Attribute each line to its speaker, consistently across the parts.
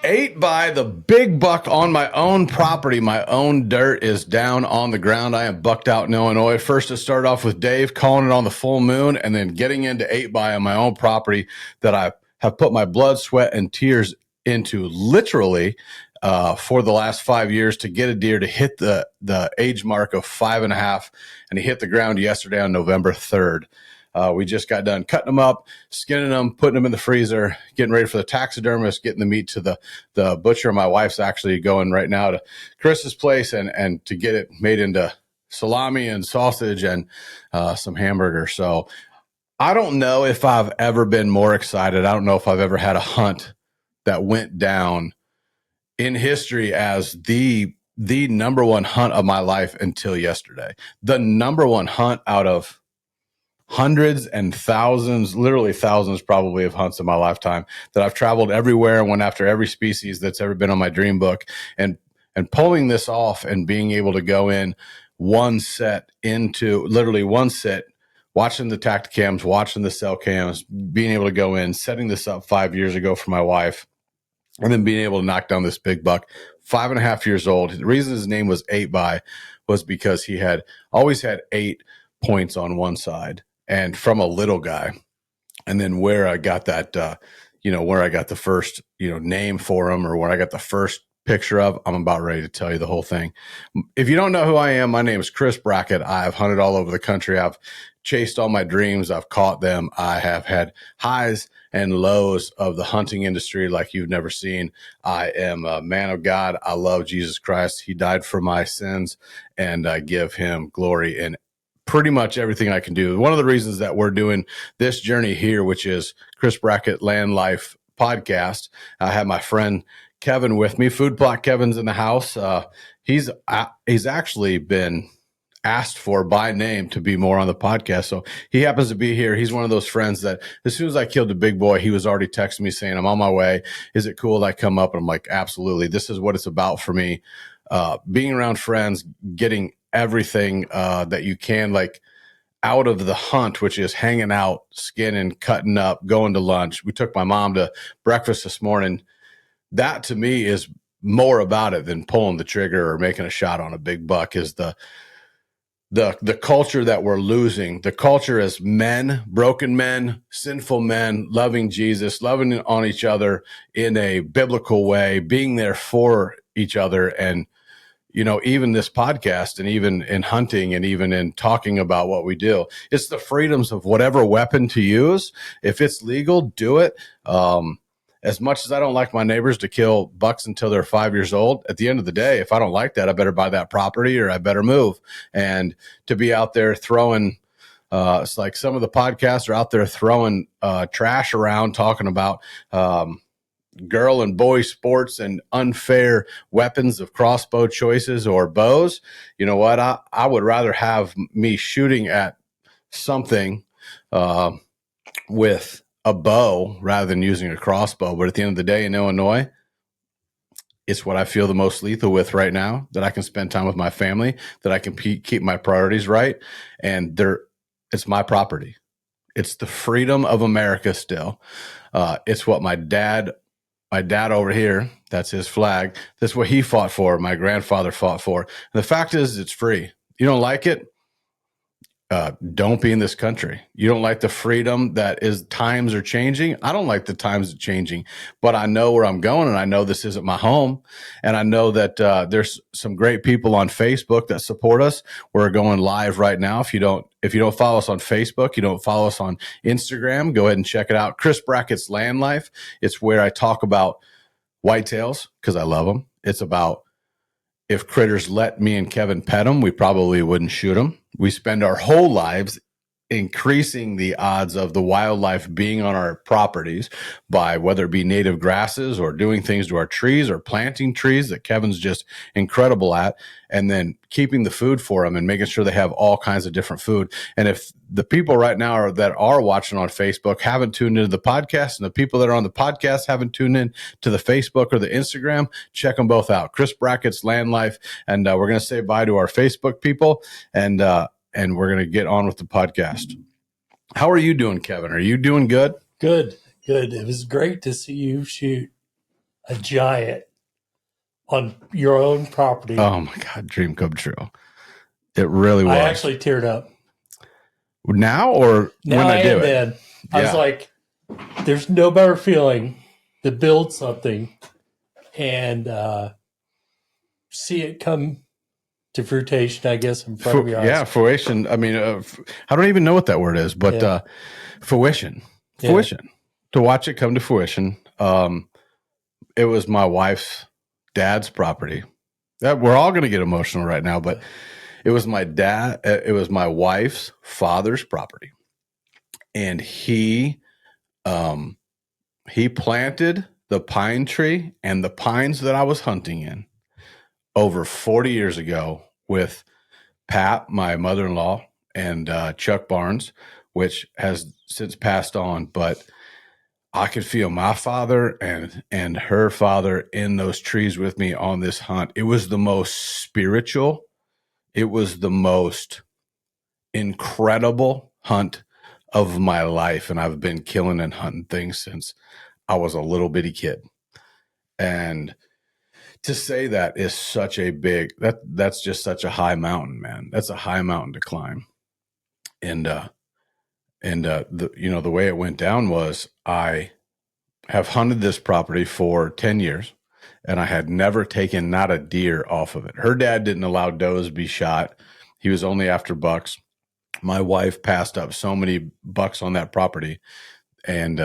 Speaker 1: Ate by the big buck on my own property. My own dirt is down on the ground. I am bucked out in Illinois. First, it started off with Dave calling it on the full moon, and then getting into 8x on my own property that I have put my blood, sweat, and tears into literally for the last 5 years to get a deer to hit the age mark of 5.5, and he hit the ground yesterday on November 3rd. We just got done cutting them up, skinning them, putting them in the freezer, getting ready for the taxidermist, getting the meat to the butcher. My wife's actually going right now to Chris's place and to get it made into salami and sausage and some hamburger. So I don't know if I've ever been more excited. I don't know if I've ever had a hunt that went down in history as the number one hunt of my life until yesterday. The number one hunt out of hundreds and thousands, literally thousands probably of hunts in my lifetime that I've traveled everywhere and went after every species that's ever been on my dream book. And pulling this off and being able to go in one set into literally one set, watching the tacticams, watching the cell cams, being able to go in, setting this up 5 years ago for my wife, and then being able to knock down this big buck, 5.5 years old. The reason his name was 8x was because he had always had 8 points on one side. And from a little guy, and then where I got that, where I got the first, name for him, or where I got the first picture of, I'm about ready to tell you the whole thing. If you don't know who I am, my name is Chris Brackett. I've hunted all over the country. I've chased all my dreams. I've caught them. I have had highs and lows of the hunting industry like you've never seen. I am a man of God. I love Jesus Christ. He died for my sins, and I give him glory in pretty much everything I can do. One of the reasons that we're doing this journey here, which is Chris Brackett Land Life podcast, I have my friend Kevin with me. Food Plot Kevin's in the house. He's actually been asked for by name to be more on the podcast, so he happens to be here. He's one of those friends that as soon as I killed the big boy, he was already texting me saying, I'm on my way. Is it cool that I come up? And I'm like, absolutely. This is what it's about for me. Being around friends, getting everything that you can, like out of the hunt, which is hanging out, skinning, cutting up, going to lunch. We took my mom to breakfast this morning. That to me is more about it than pulling the trigger or making a shot on a big buck. Is the culture that we're losing. The culture as men, broken men, sinful men, loving Jesus, loving on each other in a biblical way, being there for each other. And even this podcast, and even in hunting, and even in talking about what we do, it's the freedoms of whatever weapon to use. If it's legal, do it. As much as I don't like my neighbors to kill bucks until they're 5 years old, at the end of the day, if I don't like that, I better buy that property or I better move. And to be out there throwing, it's like some of the podcasts are out there throwing trash around, talking about girl and boy sports and unfair weapons of crossbow choices or bows. You know what? I would rather have me shooting at something with a bow rather than using a crossbow. But at the end of the day, in Illinois, it's what I feel the most lethal with right now, that I can spend time with my family, that I can keep my priorities right. And it's my property. It's the freedom of America still. It's what my dad over here, that's his flag. That's what he fought for. My grandfather fought for. And the fact is, it's free. You don't like it? Don't be in this country. You don't like the freedom that is, times are changing. I don't like the times are changing, but I know where I'm going, and I know this isn't my home. And I know that there's some great people on Facebook that support us. We're going live right now. If you don't follow us on Facebook, you don't follow us on Instagram, go ahead and check it out. Chris Brackett's Land Life. It's where I talk about whitetails because I love them. It's about, if critters let me and Kevin pet them, we probably wouldn't shoot them. We spend our whole lives increasing the odds of the wildlife being on our properties by whether it be native grasses or doing things to our trees or planting trees that Kevin's just incredible at, and then keeping the food for them and making sure they have all kinds of different food. And if the people right now that are watching on Facebook haven't tuned into the podcast, and the people that are on the podcast haven't tuned in to the Facebook or the Instagram, check them both out. Chris Brackett's Land Life. And we're going to say bye to our Facebook people, and we're going to get on with the podcast. How are you doing, Kevin? Are you doing good?
Speaker 2: Good. It was great to see you shoot a giant on your own property.
Speaker 1: Oh my God, dream come true. It really was.
Speaker 2: I actually teared up.
Speaker 1: Now or
Speaker 2: Now
Speaker 1: when I do it?
Speaker 2: then. I was like, there's no better feeling to build something and see it come to fruition, I guess, in front of your eyes.
Speaker 1: Yeah, fruition. I mean, I don't even know what that word is, but fruition. To watch it come to fruition. It was my wife's dad's property. We're all going to get emotional right now, but it was my dad. It was my wife's father's property, and he planted the pine tree and the pines that I was hunting in over 40 years ago with Pat, my mother-in-law, and Chuck Barnes, which has since passed on, but I could feel my father and her father in those trees with me on this hunt. It was the most spiritual. It was the most incredible hunt of my life. And I've been killing and hunting things since I was a little bitty kid. And to say that is such a big, that's just such a high mountain, man. That's a high mountain to climb. And the way it went down was I have hunted this property for 10 years and I had never taken not a deer off of it. Her dad didn't allow does be shot. He was only after bucks. My wife passed up so many bucks on that property, and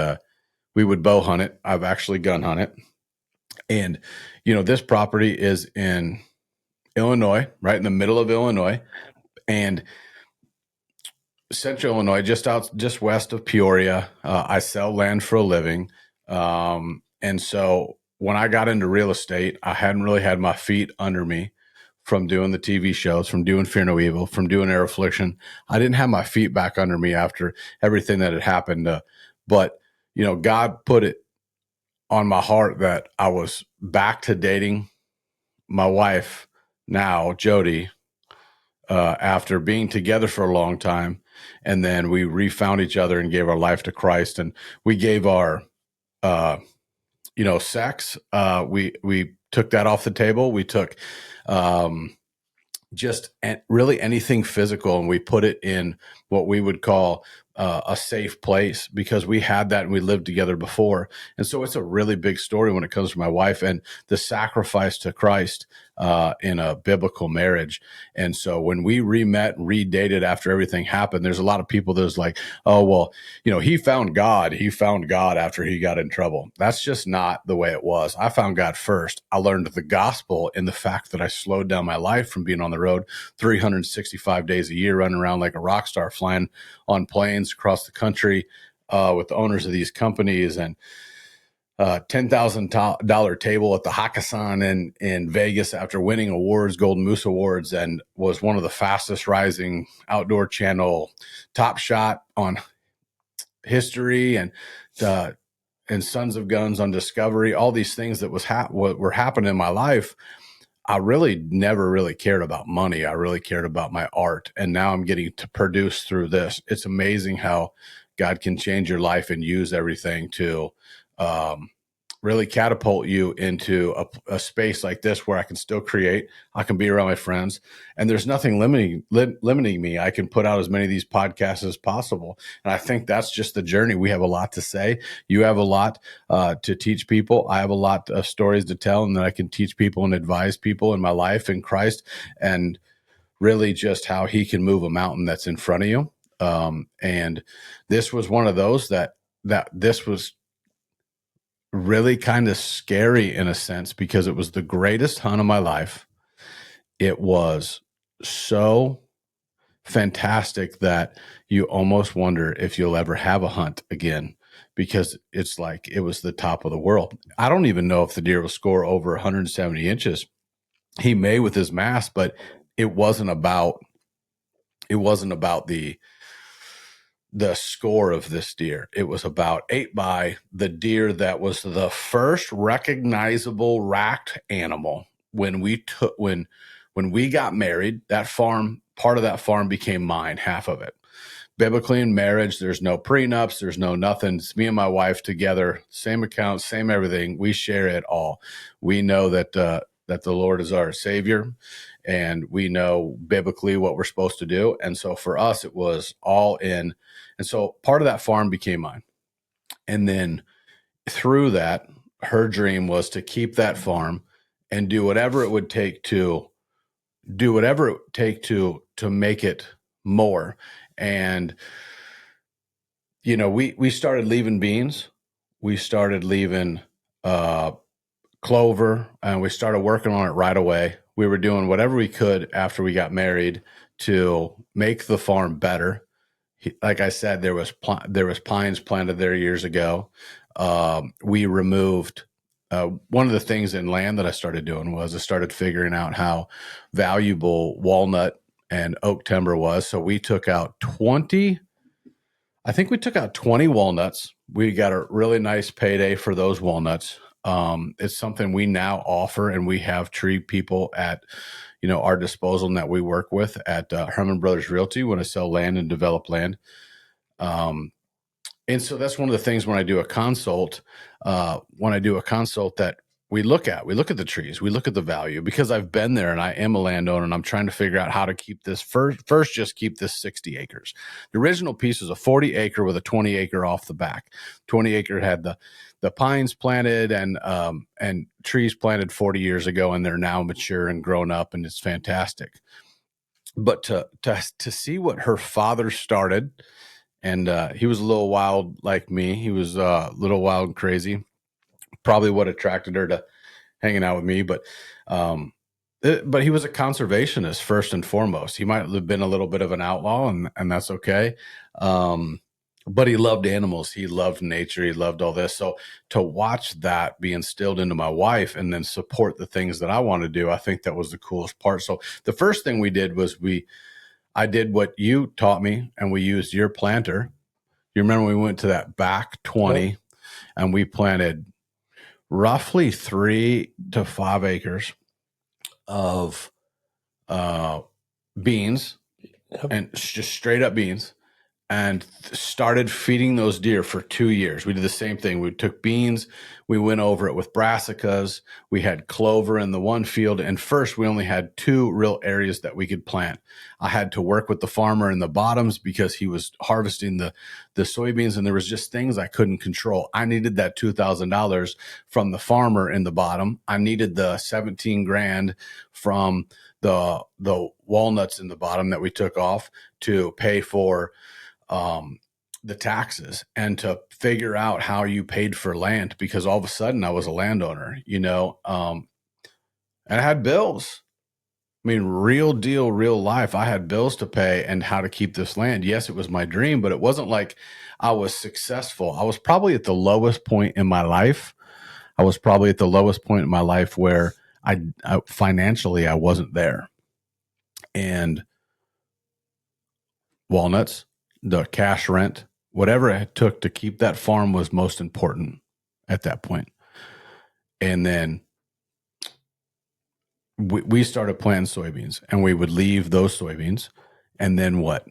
Speaker 1: we would bow hunt it. I've actually gun hunt it. And, this property is in Illinois, right in the middle of Illinois, and central Illinois, just west of Peoria. I sell land for a living. And so when I got into real estate, I hadn't really had my feet under me from doing the TV shows, from doing Fear No Evil, from doing Air Affliction. I didn't have my feet back under me after everything that had happened. But God put it on my heart that I was back to dating my wife now, Jody, after being together for a long time. And then we refound each other and gave our life to Christ. And we gave our, sex. We took that off the table. We took just really anything physical, and we put it in what we would call a safe place, because we had that and we lived together before. And so it's a really big story when it comes to my wife and the sacrifice to Christ in a biblical marriage. And so when we re-met and redated after everything happened, there's a lot of people that's like, oh, well, he found God after he got in trouble. That's just not the way it was. I found God first. I learned the gospel in the fact that I slowed down my life from being on the road 365 days a year, running around like a rock star, flying on planes across the country with the owners of these companies, and $10,000 table at the Hakkasan in Vegas after winning awards, Golden Moose Awards, and was one of the fastest rising outdoor channel top shot on History and Sons of Guns on Discovery. All these things that were happening in my life. I really never really cared about money. I really cared about my art. And now I'm getting to produce through this. It's amazing how God can change your life and use everything to really catapult you into a space like this where I can still create. I can be around my friends, and there's nothing limiting me. I can put out as many of these podcasts as possible. And I think that's just the journey. We have a lot to say. You have a lot to teach people. I have a lot of stories to tell, and that I can teach people and advise people in my life in Christ, and really just how he can move a mountain that's in front of you. And this was one of those that this was really kind of scary in a sense, because it was the greatest hunt of my life. It was so fantastic that you almost wonder if you'll ever have a hunt again, because it's like it was the top of the world. I don't even know if the deer will score over 170 inches. He may with his mass, but it wasn't about the score of this deer. It was about 8x the deer that was the first recognizable racked animal when we got married. That farm, part of that farm became mine, half of it, biblically in marriage, there's no prenups, there's no nothing. It's me and my wife together, same account, same everything. We share it all. We know that that the Lord is our Savior, and we know biblically what we're supposed to do. And so for us, it was all in. And so part of that farm became mine. And then through that, her dream was to keep that farm and do whatever it would take to make it more. And we started leaving beans, we started leaving clover, and we started working on it right away. We were doing whatever we could after we got married to make the farm better. Like I said, there was pines planted there years ago. We removed one of the things in land that I started doing was I started figuring out how valuable walnut and oak timber was. So we took out 20 walnuts. We got a really nice payday for those walnuts. It's something we now offer, and we have tree people at our disposal and that we work with at Herman Brothers Realty when I sell land and develop land. And so that's one of the things when I do a consult, that we look at the trees, we look at the value, because I've been there and I am a landowner and I'm trying to figure out how to keep this first just keep this 60 acres. The original piece was a 40 acre with a 20 acre off the back. 20 acre had the pines planted and trees planted 40 years ago, and they're now mature and grown up, and it's fantastic. But to see what her father started, and he was a little wild like me. He was a little wild and crazy. Probably what attracted her to hanging out with me. But he was a conservationist first and foremost. He might have been a little bit of an outlaw, and that's okay. But he loved animals. He loved nature. He loved all this. So to watch that be instilled into my wife and then support the things that I want to do, I think that was the coolest part. So the first thing we did was I did what you taught me, and we used your planter. You remember we went to that back 20 and we planted roughly 3 to 5 acres of beans, and just straight up beans, and started feeding those deer for 2 years. We did the same thing. We took beans, we went over it with brassicas, we had clover in the one field, and first we only had 2 real areas that we could plant. I had to work with the farmer in the bottoms because he was harvesting the soybeans, and there was just things I couldn't control. I needed that $2,000 from the farmer in the bottom. I needed the 17 grand from the walnuts in the bottom that we took off to pay for the taxes and to figure out how you paid for land, because all of a sudden I was a landowner, and I had bills. I mean, real deal, real life. I had bills to pay and how to keep this land. Yes, it was my dream, but it wasn't like I was successful. I was probably at the lowest point in my life. Where I financially, I wasn't there. And walnuts, the cash rent, whatever it took to keep that farm was most important at that point. And then we started planting soybeans, and we would leave those soybeans. And then what?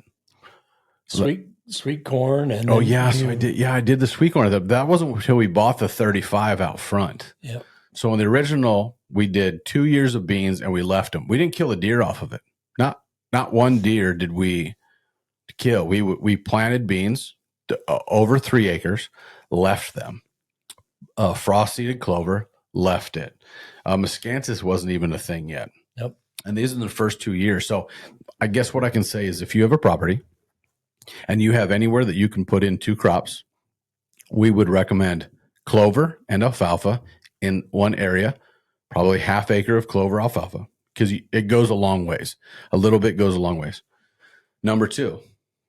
Speaker 2: Sweet corn. And
Speaker 1: so I did the sweet corn. That wasn't until we bought the 35 out front.
Speaker 2: Yeah.
Speaker 1: So in the original, we did 2 years of beans and we left them. We didn't kill a deer off of it. Not one deer did we kill. We planted beans over 3 acres, left them. Frost seeded clover, left it. Miscanthus wasn't even a thing yet.
Speaker 2: Yep.
Speaker 1: And these are the first 2 years. So I guess what I can say is if you have a property and you have anywhere that you can put in 2 crops, we would recommend clover and alfalfa in one area, probably half acre of clover alfalfa, because it goes a long ways. A little bit goes a long ways. Number 2,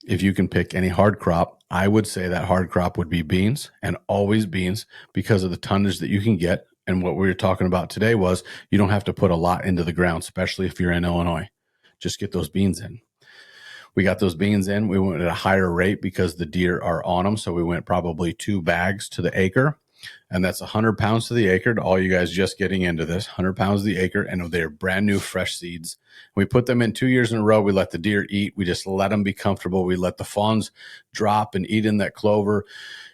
Speaker 1: if you can pick any hard crop, I would say that hard crop would be beans, and always beans, because of the tonnage that you can get. And what we were talking about today was you don't have to put a lot into the ground, especially if you're in Illinois. Just get those beans in. We got those beans in. We went at a higher rate because the deer are on them. So we went probably 2 bags to the acre. And that's 100 pounds to the acre to all you guys just getting into this, 100 pounds to the acre. And they're brand new, fresh seeds. We put them in 2 years in a row. We let the deer eat. We just let them be comfortable. We let the fawns drop and eat in that clover.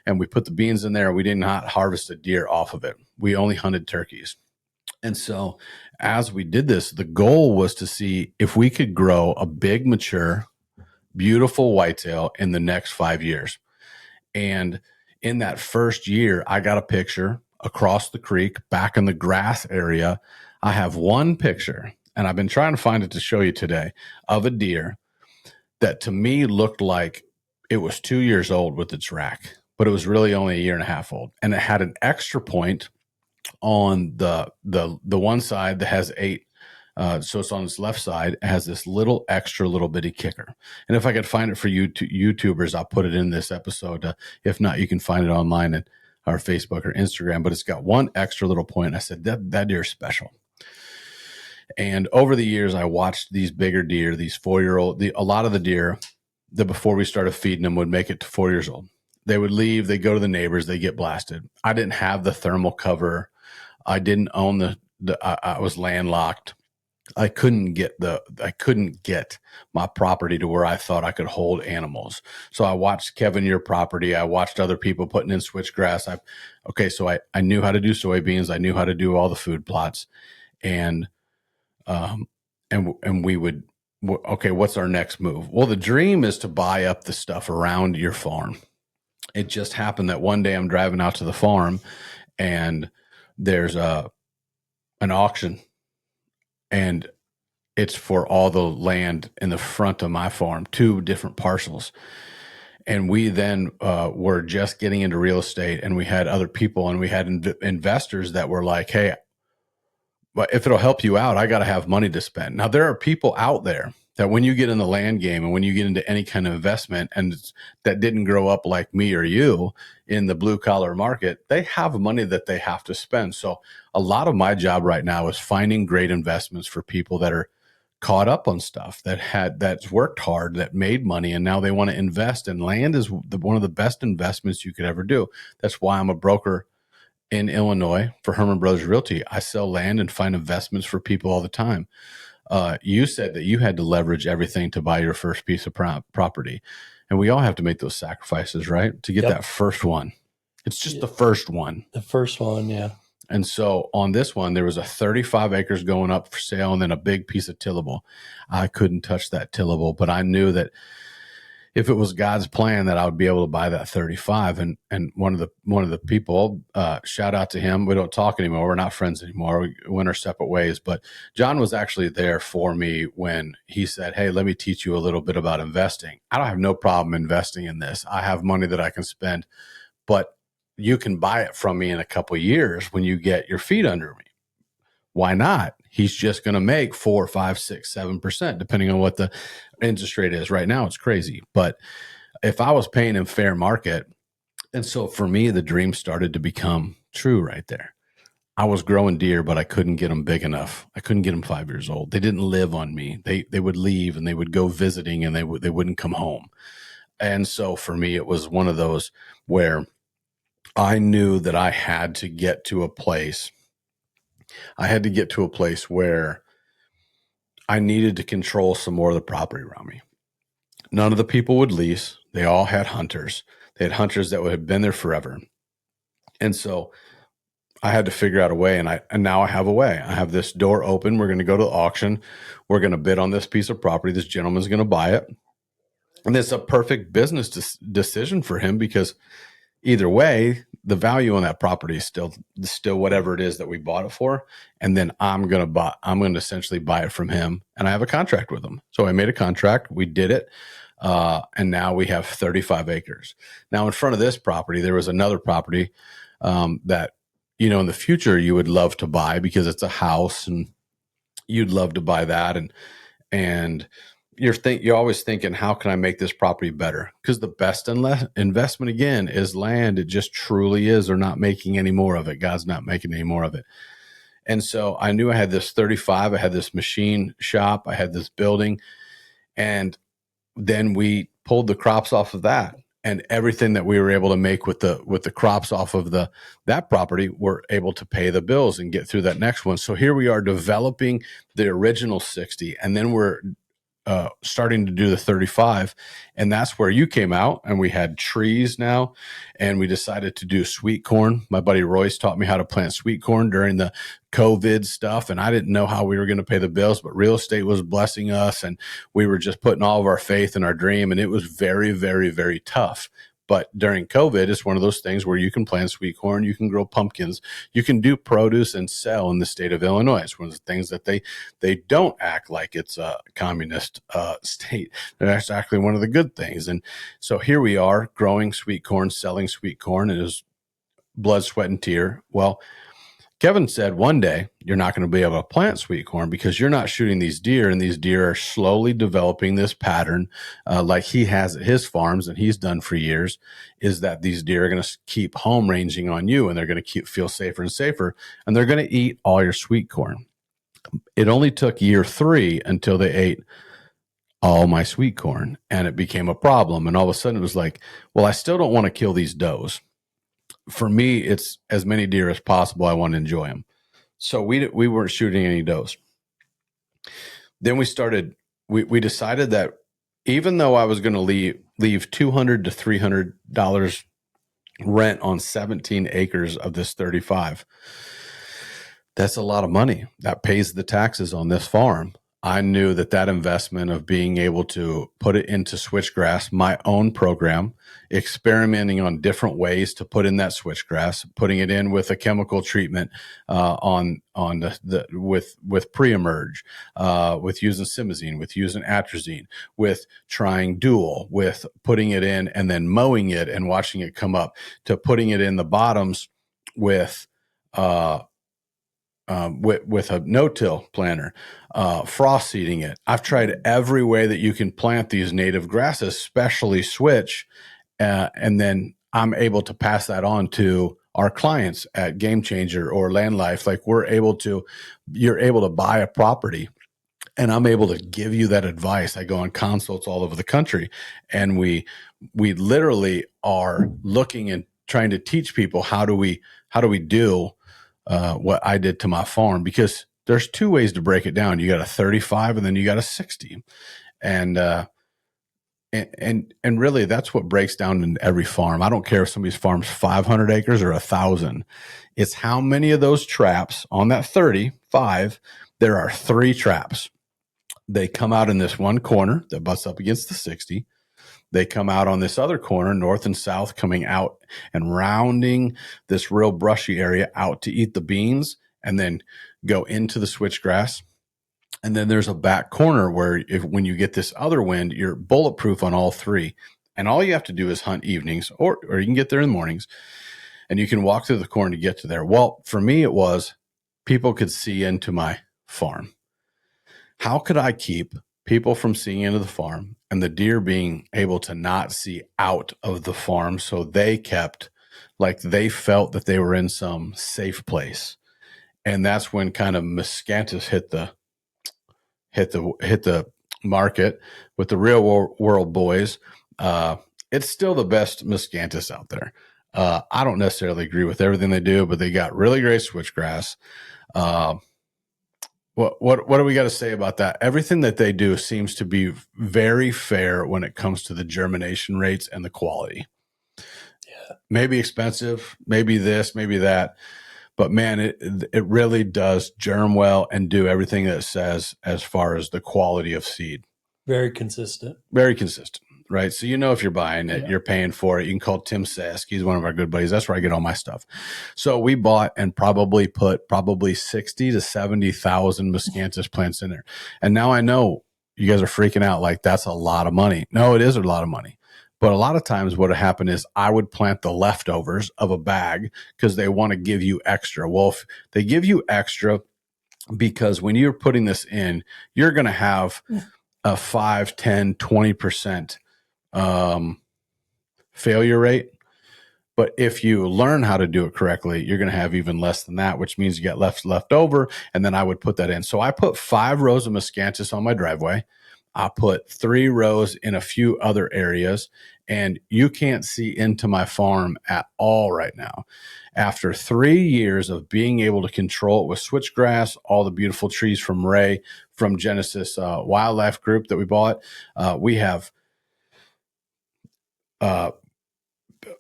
Speaker 1: And we put the beans in there. We did not harvest a deer off of it. We only hunted turkeys. And so as we did this, the goal was to see if we could grow a big, mature, beautiful whitetail in the next 5 years. And in that first year, I got a picture across the creek back in the grass area. I have one picture, and I've been trying to find it to show you today, of a deer that to me looked like it was 2 years old with its rack, but it was really only a year and a half old. And it had an extra point on the one side that has 8. So it's on its left side. It has this little extra little bitty kicker. And if I could find it for you YouTubers, I'll put it in this episode. If not, you can find it online at our Facebook or Instagram. But it's got one extra little point. I said, that deer is special. And over the years, I watched these bigger deer, these 4-year-old, a lot of the deer that before we started feeding them would make it to 4 years old. They would leave, they go to the neighbors, they get blasted. I didn't have the thermal cover. I didn't own I was landlocked. I couldn't get my property to where I thought I could hold animals. So I watched Kevin, your property. I watched other people putting in switchgrass. So I knew how to do soybeans. I knew how to do all the food plots, and we would, okay, what's our next move? Well, the dream is to buy up the stuff around your farm. It just happened that one day I'm driving out to the farm and there's an auction, and it's for all the land in the front of my farm, 2 different parcels. And we then were just getting into real estate, and we had other people, and we had investors that were like, hey, but if it'll help you out, I got to have money to spend. Now, there are people out there that when you get in the land game and when you get into any kind of investment and that didn't grow up like me or you in the blue collar market, they have money that they have to spend. So a lot of my job right now is finding great investments for people that are caught up on stuff, that's worked hard, that made money, and now they want to invest. And land is one of the best investments you could ever do. That's why I'm a broker in Illinois for Herman Brothers Realty. I sell land and find investments for people all the time. You said that you had to leverage everything to buy your first piece of property. And we all have to make those sacrifices, right? To get that first one. It's just the first one.
Speaker 2: The first one, yeah.
Speaker 1: And so on this one, there was a 35 acres going up for sale and then a big piece of tillable. I couldn't touch that tillable, but I knew that if it was God's plan that I would be able to buy that 35. And one of the people, shout out to him. We don't talk anymore. We're not friends anymore. We went our separate ways. But John was actually there for me when he said, hey, let me teach you a little bit about investing. I don't have no problem investing in this. I have money that I can spend, but you can buy it from me in a couple of years when you get your feet under me. Why not? He's just going to make 4, 5, 6, 7%, depending on what the interest rate is. Right now, it's crazy. But if I was paying him fair market, and so for me, the dream started to become true right there. I was growing deer, but I couldn't get them big enough. I couldn't get them 5 years old. They didn't live on me. They would leave and they would go visiting and they wouldn't come home. And so for me, it was one of those where I knew that I had to get to a place. I had to get to a place where I needed to control some more of the property around me. None of the people would lease. They all had hunters. They had hunters that would have been there forever. And so I had to figure out a way, and now I have a way. I have this door open. We're going to go to the auction. We're going to bid on this piece of property. This gentleman's going to buy it. And it's a perfect business decision for him because either way, the value on that property is still whatever it is that we bought it for. And then I'm going to essentially buy it from him, and I have a contract with him. So I made a contract. We did it. And now we have 35 acres. Now in front of this property, there was another property, that, in the future you would love to buy because it's a house and you'd love to buy that. And you're always thinking, how can I make this property better? Because the best investment again is land. It just truly is. They're not making any more of it. God's not making any more of it. And so I knew I had this 35. I had this machine shop. I had this building. And then we pulled the crops off of that. and everything that we were able to make with the crops off of that property, we're able to pay the bills and get through that next one. So here we are developing the original 60, and then we're starting to do the 35, and that's where you came out, and we had trees now, and we decided to do sweet corn. My buddy Royce taught me how to plant sweet corn during the COVID stuff, and I didn't know how we were going to pay the bills, but real estate was blessing us, and we were just putting all of our faith in our dream, and it was very, very, very tough. But during COVID, it's one of those things where you can plant sweet corn, you can grow pumpkins, you can do produce and sell in the state of Illinois. It's one of the things that they don't act like it's a communist state. That's actually one of the good things. And so here we are growing sweet corn, selling sweet corn. It is blood, sweat, and tear. Well, Kevin said one day you're not going to be able to plant sweet corn because you're not shooting these deer, and these deer are slowly developing this pattern like he has at his farms and he's done for years, is that these deer are going to keep home ranging on you, and they're going to feel safer and safer, and they're going to eat all your sweet corn. It only took year 3 until they ate all my sweet corn, and it became a problem. And all of a sudden it was like, well, I still don't want to kill these does. For me, it's as many deer as possible. I want to enjoy them. So we weren't shooting any does. Then we decided that even though I was going to leave $200 to $300 rent on 17 acres of this 35, that's a lot of money. That pays the taxes on this farm. I knew that investment of being able to put it into Switchgrass, my own program, experimenting on different ways to put in that Switchgrass, putting it in with a chemical treatment with pre-emerge, with using simazine, with using atrazine, with trying dual, with putting it in and then mowing it and watching it come up, to putting it in the bottoms with a no-till planter, frost seeding it. I've tried every way that you can plant these native grasses, especially switch, and then I'm able to pass that on to our clients at Game Changer or LANDLIFE. Like you're able to buy a property, and I'm able to give you that advice. I go on consults all over the country, and we literally are looking and trying to teach people how do we do what I did to my farm, because there's 2 ways to break it down. You got a 35 and then you got a 60. And really that's what breaks down in every farm. I don't care if somebody's farm's 500 acres or 1,000. It's how many of those traps on that 35, there are 3 traps. They come out in this one corner that butts up against the 60. They come out on this other corner, north and south, coming out and rounding this real brushy area out to eat the beans, and then go into the switchgrass. And then there's a back corner where when you get this other wind, you're bulletproof on all 3. And all you have to do is hunt evenings, or you can get there in the mornings, and you can walk through the corn to get to there. Well, for me, it was people could see into my farm. How could I keep people from seeing into the farm and the deer being able to not see out of the farm, so they kept, like, they felt that they were in some safe place? And that's when kind of miscanthus hit the market with the real world boys. It's still the best miscanthus out there. I don't necessarily agree with everything they do, but they got really great switchgrass. What do we got to say about that? Everything that they do seems to be very fair when it comes to the germination rates and the quality. Yeah. Maybe expensive, maybe this, maybe that, but man, it really does germ well and do everything that it says as far as the quality of seed.
Speaker 2: Very consistent.
Speaker 1: Very consistent. Right. So, if you're buying it, you're paying for it. You can call Tim Sask. He's one of our good buddies. That's where I get all my stuff. So we bought and probably put 60 to 70,000 miscanthus plants in there. And now I know you guys are freaking out. Like, that's a lot of money. No, it is a lot of money. But a lot of times what would happen is I would plant the leftovers of a bag because they want to give you extra. Well, if they give you extra, because when you're putting this in, you're going to have a 5, 10, 20% failure rate. But if you learn how to do it correctly, you're going to have even less than that, which means you get left over. And then I would put that in. So I put 5 rows of miscanthus on my driveway. I put 3 rows in a few other areas. and you can't see into my farm at all right now. After 3 years of being able to control it with switchgrass, all the beautiful trees from Ray, from Genesis Wildlife Group that we bought, we have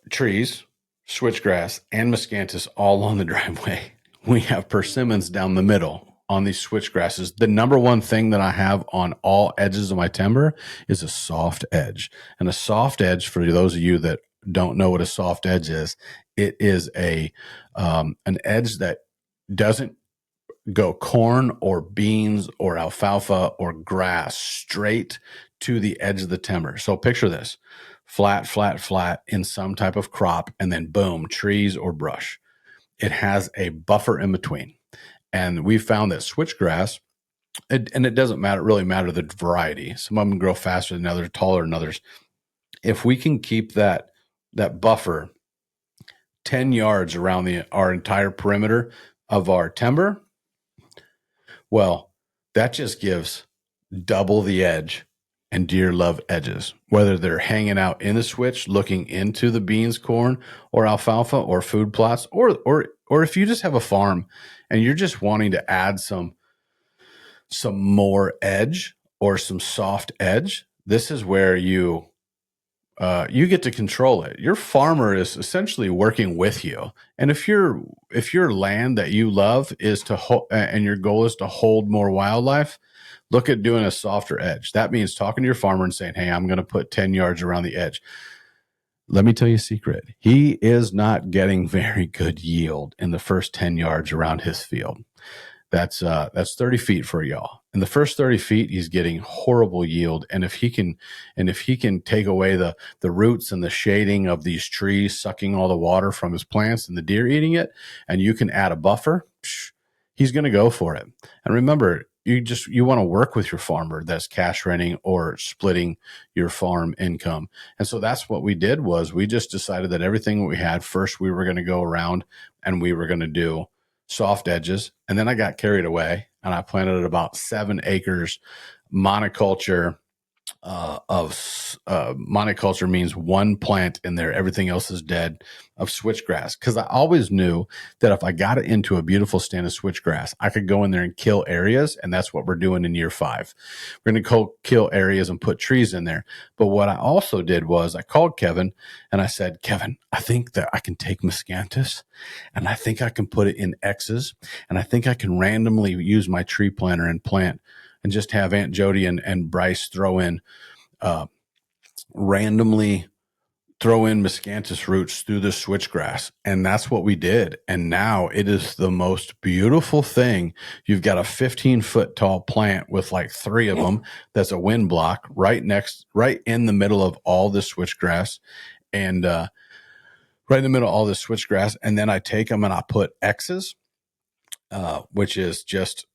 Speaker 1: trees, switchgrass, and miscanthus all on the driveway. We have persimmons down the middle on these switchgrasses. The number one thing that I have on all edges of my timber is a soft edge. And a soft edge, for those of you that don't know what a soft edge is, it is an edge that doesn't go corn or beans or alfalfa or grass straight to the edge of the timber. So picture this: flat, flat, flat in some type of crop, and then boom, trees or brush. It has a buffer in between. And we found that switchgrass, and it doesn't really matter the variety. Some of them grow faster than others, taller than others. If we can keep that buffer 10 yards around our entire perimeter of our timber, well, that just gives double the edge. And deer love edges, whether they're hanging out in the switch, looking into the beans, corn, or alfalfa, or food plots, or if you just have a farm and you're just wanting to add some more edge or some soft edge. This is where you get to control it. Your farmer is essentially working with you, and if your land that you love is to and your goal is to hold more wildlife, look at doing a softer edge. That means talking to your farmer and saying, hey, I'm going to put 10 yards around the edge. Let me tell you a secret. He is not getting very good yield in the first 10 yards around his field. That's 30 feet for y'all. In the first 30 feet, he's getting horrible yield. And if he can take away the roots and the shading of these trees, sucking all the water from his plants and the deer eating it, and you can add a buffer, he's going to go for it. And remember, you want to work with your farmer that's cash renting or splitting your farm income. And so that's what we did. Was we just decided that everything we had, first we were going to go around and we were going to do soft edges. And then I got carried away and I planted about 7 acres monoculture. Monoculture means one plant in there, everything else is dead, of switchgrass. Because I always knew that if I got it into a beautiful stand of switchgrass, I could go in there and kill areas. And that's what we're doing in year 5. We're going to kill areas and put trees in there. But what I also did was I called Kevin and I said, Kevin, I think that I can take miscanthus and I think I can put it in X's, and I think I can randomly use my tree planter and plant and just have Aunt Jody and Bryce randomly throw in miscanthus roots through the switchgrass. And that's what we did. And now it is the most beautiful thing. You've got a 15-foot tall plant with like 3 of them. That's a wind block right in the middle of all this switchgrass. And right in the middle of all this switchgrass. And then I take them and I put X's, which is just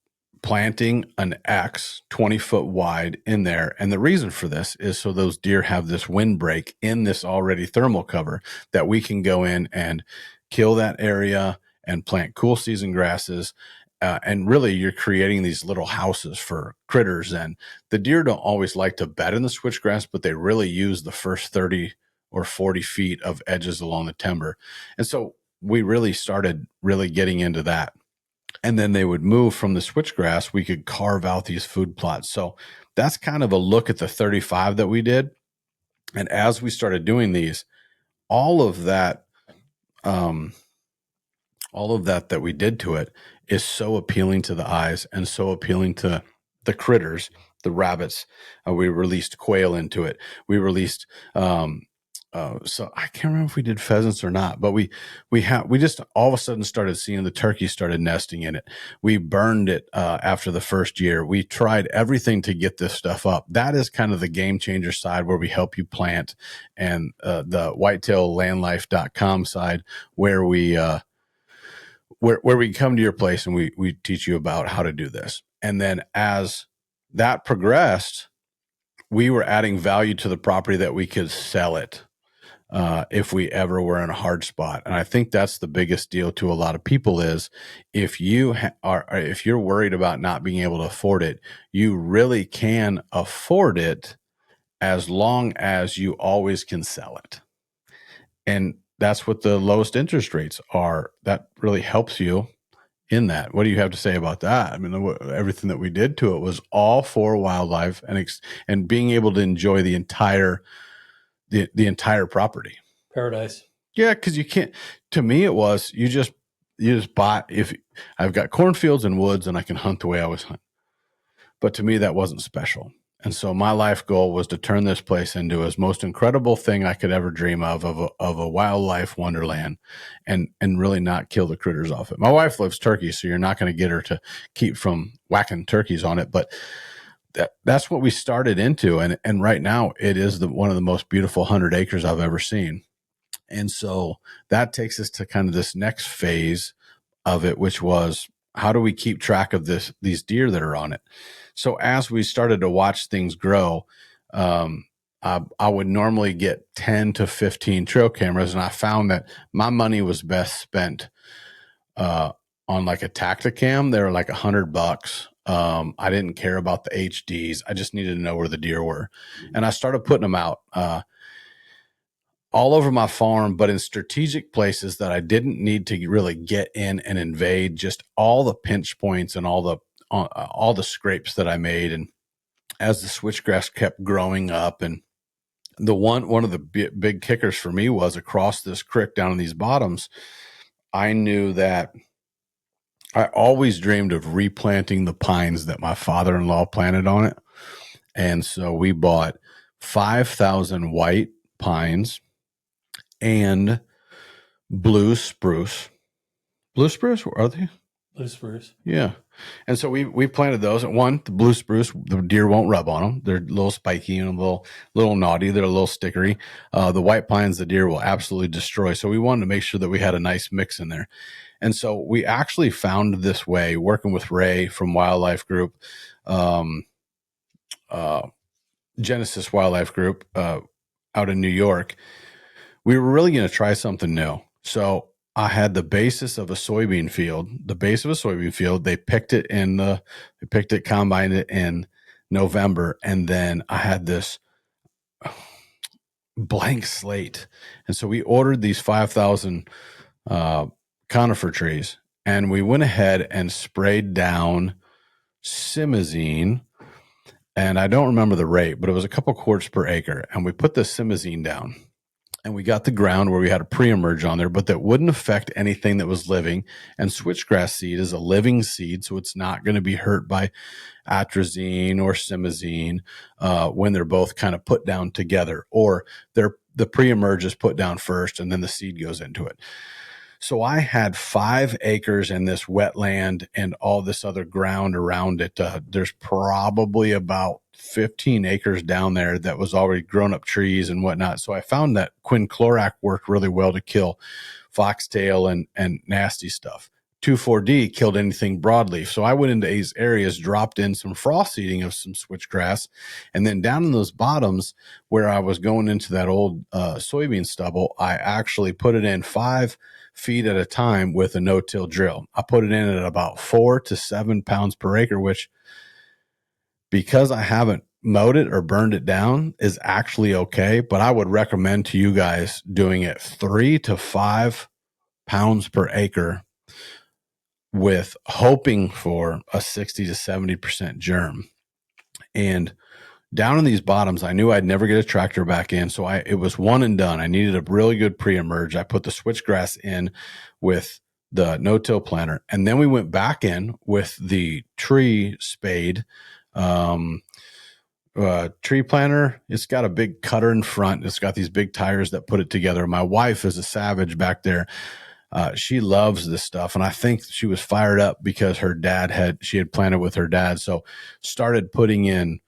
Speaker 1: planting an X 20 foot wide in there. And the reason for this is so those deer have this windbreak in this already thermal cover that we can go in and kill that area and plant cool season grasses. And really you're creating these little houses for critters. And the deer don't always like to bed in the switchgrass, but they really use the first 30 or 40 feet of edges along the timber. And so we really started getting into that. And then they would move from the switchgrass. We could carve out these food plots. So that's kind of a look at the 35 that we did. And as we started doing these, all of that that we did to it is so appealing to the eyes and so appealing to the critters, the rabbits. We released quail into it. We released so I can't remember if we did pheasants or not, but we just all of a sudden started seeing the turkeys started nesting in it. We burned it after the first year. We tried everything to get this stuff up. That is kind of the game changer side where we help you plant, and the whitetaillandlife.com side where we come to your place and we teach you about how to do this. And then as that progressed, we were adding value to the property that we could sell it if we ever were in a hard spot. And I think that's the biggest deal to a lot of people is if if you're worried about not being able to afford it, you really can afford it as long as you always can sell it. And that's what the lowest interest rates are. That really helps you in that. What do you have to say about that? I mean, everything that we did to it was all for wildlife and being able to enjoy the entire property.
Speaker 2: Paradise.
Speaker 1: Yeah, because you can't. To me, it was you just buy. If I've got cornfields and woods, and I can hunt the way I was hunt. But to me, that wasn't special. And so my life goal was to turn this place into as most incredible thing I could ever dream of a wildlife wonderland, and really not kill the critters off it. My wife loves turkeys, so you're not going to get her to keep from whacking turkeys on it. But that's what we started into. And right now it is one of the most beautiful 100 acres I've ever seen. And so that takes us to kind of this next phase of it, which was how do we keep track of these deer that are on it? So as we started to watch things grow, I would normally get 10 to 15 trail cameras, and I found that my money was best spent on like a Tacticam. They were like $100. I didn't care about the HDs. I just needed to know where the deer were, and I started putting them out all over my farm, but in strategic places that I didn't need to really get in and invade, just all the pinch points and all the scrapes that I made. And as the switchgrass kept growing up, and one of the big kickers for me was across this creek down in these bottoms, I knew that I always dreamed of replanting the pines that my father-in-law planted on it. And so we bought 5,000 white pines and blue spruce. Blue spruce, are they?
Speaker 2: Blue spruce.
Speaker 1: Yeah. And so we planted those. And one, the blue spruce, the deer won't rub on them. They're a little spiky and a little naughty. They're a little stickery. The white pines, the deer will absolutely destroy. So we wanted to make sure that we had a nice mix in there. And so we actually found this way, working with Ray from Wildlife Group, Genesis Wildlife Group, out in New York. We were really going to try something new. So I had the basis of a soybean field, They picked it, combined it in November. And then I had this blank slate. And so we ordered these 5,000 conifer trees, and we went ahead and sprayed down simazine. And I don't remember the rate, but it was a couple quarts per acre. And we put the simazine down. And we got the ground where we had a pre-emerge on there, but that wouldn't affect anything that was living. And switchgrass seed is a living seed, so it's not going to be hurt by atrazine or simazine when they're both kind of put down together, or the pre-emerge is put down first and then the seed goes into it. So I had 5 acres in this wetland and all this other ground around it. There's probably about 15 acres down there that was already grown up trees and whatnot. So I found that quinclorac worked really well to kill foxtail and nasty stuff. 2,4-D killed anything broadleaf. So I went into these areas, dropped in some frost seeding of some switchgrass, and then down in those bottoms where I was going into that old soybean stubble, I actually put it in 5 feet at a time with a no-till drill. I put it in at about 4 to 7 pounds per acre, which, because I haven't mowed it or burned it down, is actually okay. But I would recommend to you guys doing it 3 to 5 pounds per acre, with hoping for a 60 to 70% germ. And down in these bottoms, I knew I'd never get a tractor back in. So it was one and done. I needed a really good pre-emerge. I put the switchgrass in with the no-till planter. And then we went back in with the tree spade, tree planter. It's got a big cutter in front. It's got these big tires that put it together. My wife is a savage back there. She loves this stuff. And I think she was fired up because she had planted with her dad. So started putting in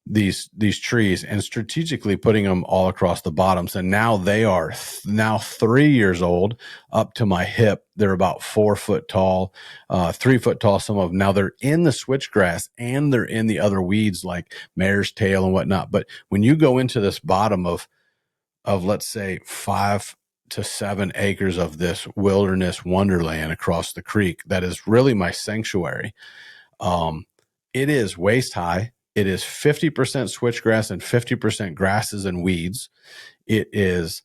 Speaker 1: these trees and strategically putting them all across the bottoms. And now they are now 3 years old, up to my hip. They're about 4 foot tall, 3 foot tall. Some of them now, they're in the switchgrass and they're in the other weeds like mare's tail and whatnot. But when you go into this bottom of let's say 5 to 7 acres of this wilderness wonderland across the creek, that is really my sanctuary. It is waist high. It is 50% switchgrass and 50% grasses and weeds. It is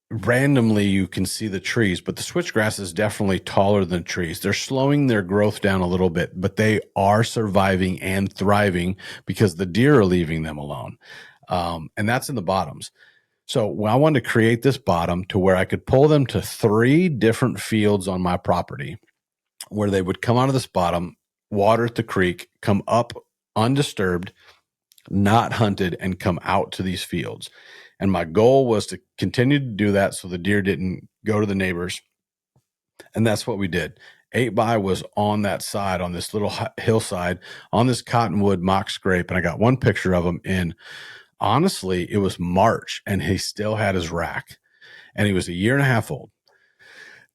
Speaker 1: randomly you can see the trees, but the switchgrass is definitely taller than trees. They're slowing their growth down a little bit, but they are surviving and thriving because the deer are leaving them alone. And that's in the bottoms. So I wanted to create this bottom to where I could pull them to 3 different fields on my property where they would come out of this bottom, water at the creek, come up undisturbed, not hunted, and come out to these fields. And my goal was to continue to do that so the deer didn't go to the neighbors. And that's what we did. 8x was on that side, on this little hillside, on this cottonwood mock scrape. And I got one picture of him in, honestly, it was March, and he still had his rack. And he was a year and a half old.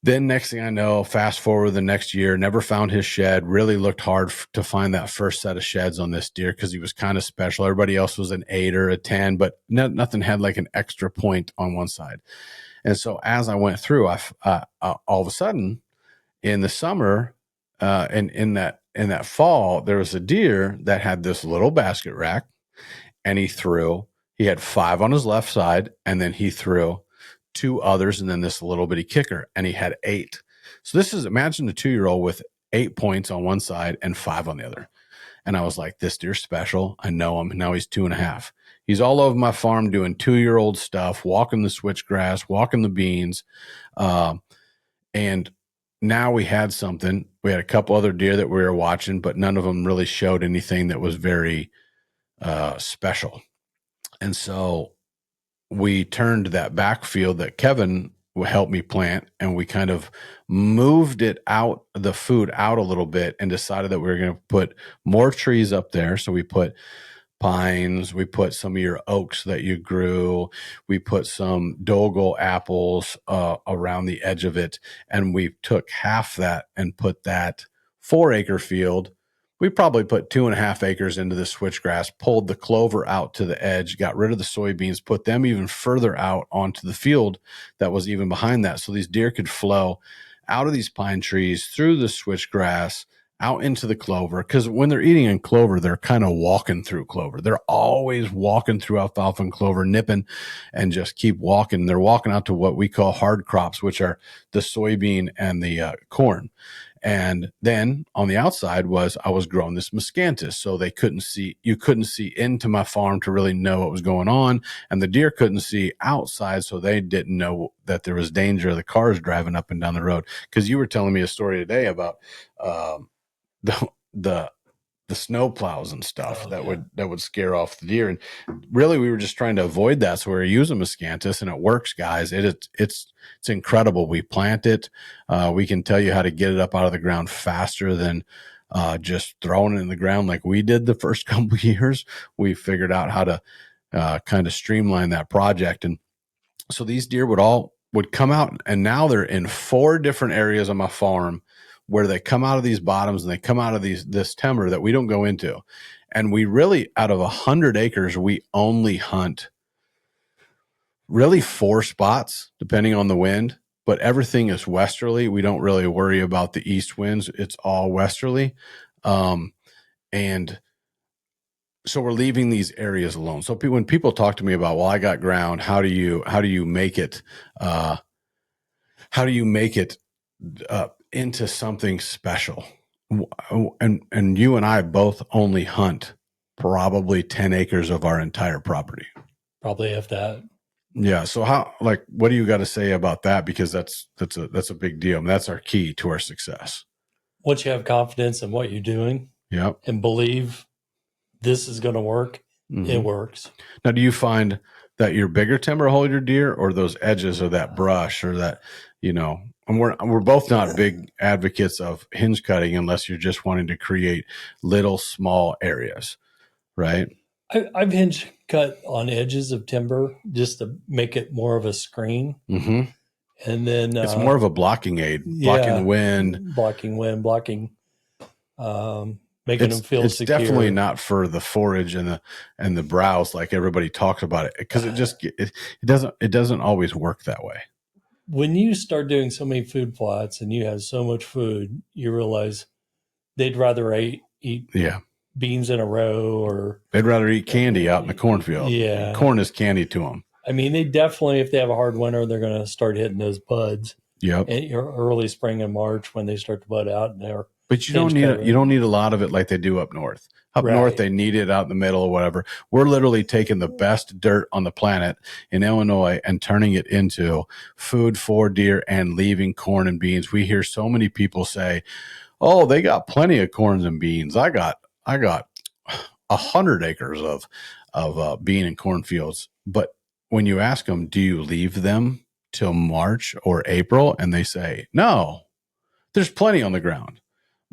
Speaker 1: Then next thing I know, fast forward the next year, never found his shed, really looked hard to find that first set of sheds on this deer because he was kind of special. Everybody else was an 8 or a 10, but nothing had like an extra point on one side. And so as I went through, all of a sudden in the summer and in that fall, there was a deer that had this little basket rack, and he had 5 on his left side, and then he threw 2 others, and then this little bitty kicker, and he had 8. So this is, imagine a 2-year-old with 8 points on one side and 5 on the other. And I was like, this deer's special. I know him. Now he's 2.5. He's all over my farm doing 2-year-old stuff, walking the switchgrass, walking the beans. And now we had something. We had a couple other deer that we were watching, but none of them really showed anything that was very special. And so we turned that backfield that Kevin helped me plant, and we kind of moved it out, the food out a little bit, and decided that we were going to put more trees up there. So we put pines, we put some of your oaks that you grew, we put some Dogal apples around the edge of it, and we took half that and put that 4-acre field. We probably put 2.5 acres into the switchgrass, pulled the clover out to the edge, got rid of the soybeans, put them even further out onto the field that was even behind that. So these deer could flow out of these pine trees, through the switchgrass, out into the clover. Because when they're eating in clover, they're kind of walking through clover. They're always walking through alfalfa and clover, nipping and just keep walking. They're walking out to what we call hard crops, which are the soybean and the corn. And then on the outside I was growing this miscanthus. So you couldn't see into my farm to really know what was going on. And the deer couldn't see outside. So they didn't know that there was danger of the cars driving up and down the road. Cause you were telling me a story today about, the snow plows and stuff that would scare off the deer. And really we were just trying to avoid that. So we were using miscanthus, and it works, guys. It's incredible. We plant it. We can tell you how to get it up out of the ground faster than just throwing it in the ground like we did the first couple of years. We figured out how to kind of streamline that project. And so these deer would come out, and now they're in 4 different areas on my farm where they come out of these bottoms and they come out of this timber that we don't go into. And we really, out of 100 acres, we only hunt really 4 spots, depending on the wind, but everything is westerly. We don't really worry about the east winds. It's all westerly. And so we're leaving these areas alone. So when people talk to me about, well, I got ground, how do you make it, into something special? And you and I both only hunt probably 10 acres of our entire property.
Speaker 2: Probably if that.
Speaker 1: Yeah. So what do you got to say about that? Because that's a big deal. I mean, that's our key to our success.
Speaker 2: Once you have confidence in what you're doing,
Speaker 1: yep,
Speaker 2: and believe this is going to work, it works.
Speaker 1: Now, do you find that your bigger timber hold your deer, or those edges of that brush, or that, and we're both not big advocates of hinge cutting unless you're just wanting to create little small areas, right?
Speaker 2: I've hinge cut on edges of timber just to make it more of a screen.
Speaker 1: Mm-hmm.
Speaker 2: And then
Speaker 1: it's more of a blocking aid, blocking the wind, making them feel it's
Speaker 2: secure.
Speaker 1: Definitely not for the forage and the browse like everybody talks about it, because it doesn't always work that way.
Speaker 2: When you start doing so many food plots and you have so much food, you realize they'd rather eat
Speaker 1: Yeah.
Speaker 2: beans in a row, or
Speaker 1: They'd rather eat candy out in the cornfield.
Speaker 2: Yeah.
Speaker 1: Corn is candy to them.
Speaker 2: I mean, they definitely, if they have a hard winter, they're going to start hitting those buds
Speaker 1: Yep.
Speaker 2: in early spring and March when they start to bud out. And they're
Speaker 1: But you don't need a lot of it like they do up north. Up north, they need it out in the middle or whatever. We're literally taking the best dirt on the planet in Illinois and turning it into food for deer and leaving corn and beans. We hear so many people say, "Oh, they got plenty of corns and beans. I got 100 acres of bean and corn fields." But when you ask them, "Do you leave them till March or April?" and they say, "No, there's plenty on the ground."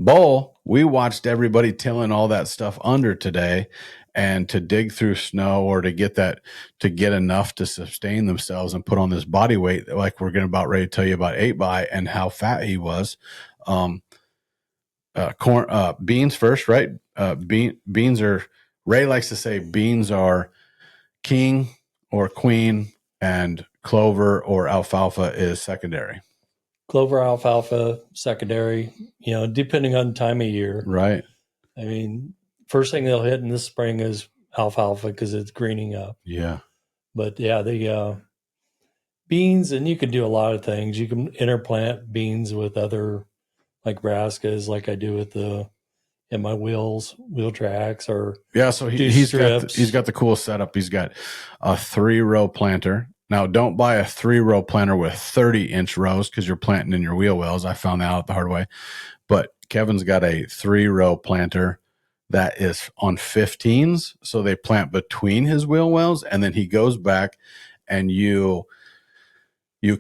Speaker 1: Bull, we watched everybody tilling all that stuff under today, and to dig through snow or to get enough to sustain themselves and put on this body weight, like we're about ready to tell you about 8x and how fat he was. Beans first, right? Beans are, Ray likes to say beans are king or queen, and clover or alfalfa is secondary.
Speaker 2: Clover, alfalfa, secondary, depending on time of year.
Speaker 1: Right.
Speaker 2: I mean, first thing they'll hit in the spring is alfalfa because it's greening up.
Speaker 1: Yeah.
Speaker 2: But yeah, the beans, and you can do a lot of things. You can interplant beans with other, like brassicas, like I do with in my wheel tracks, or
Speaker 1: so he's got the cool setup. He's got a 3-row planter. Now, don't buy a 3-row planter with 30-inch rows because you're planting in your wheel wells. I found that out the hard way. But Kevin's got a 3-row planter that is on 15s. So they plant between his wheel wells, and then he goes back and you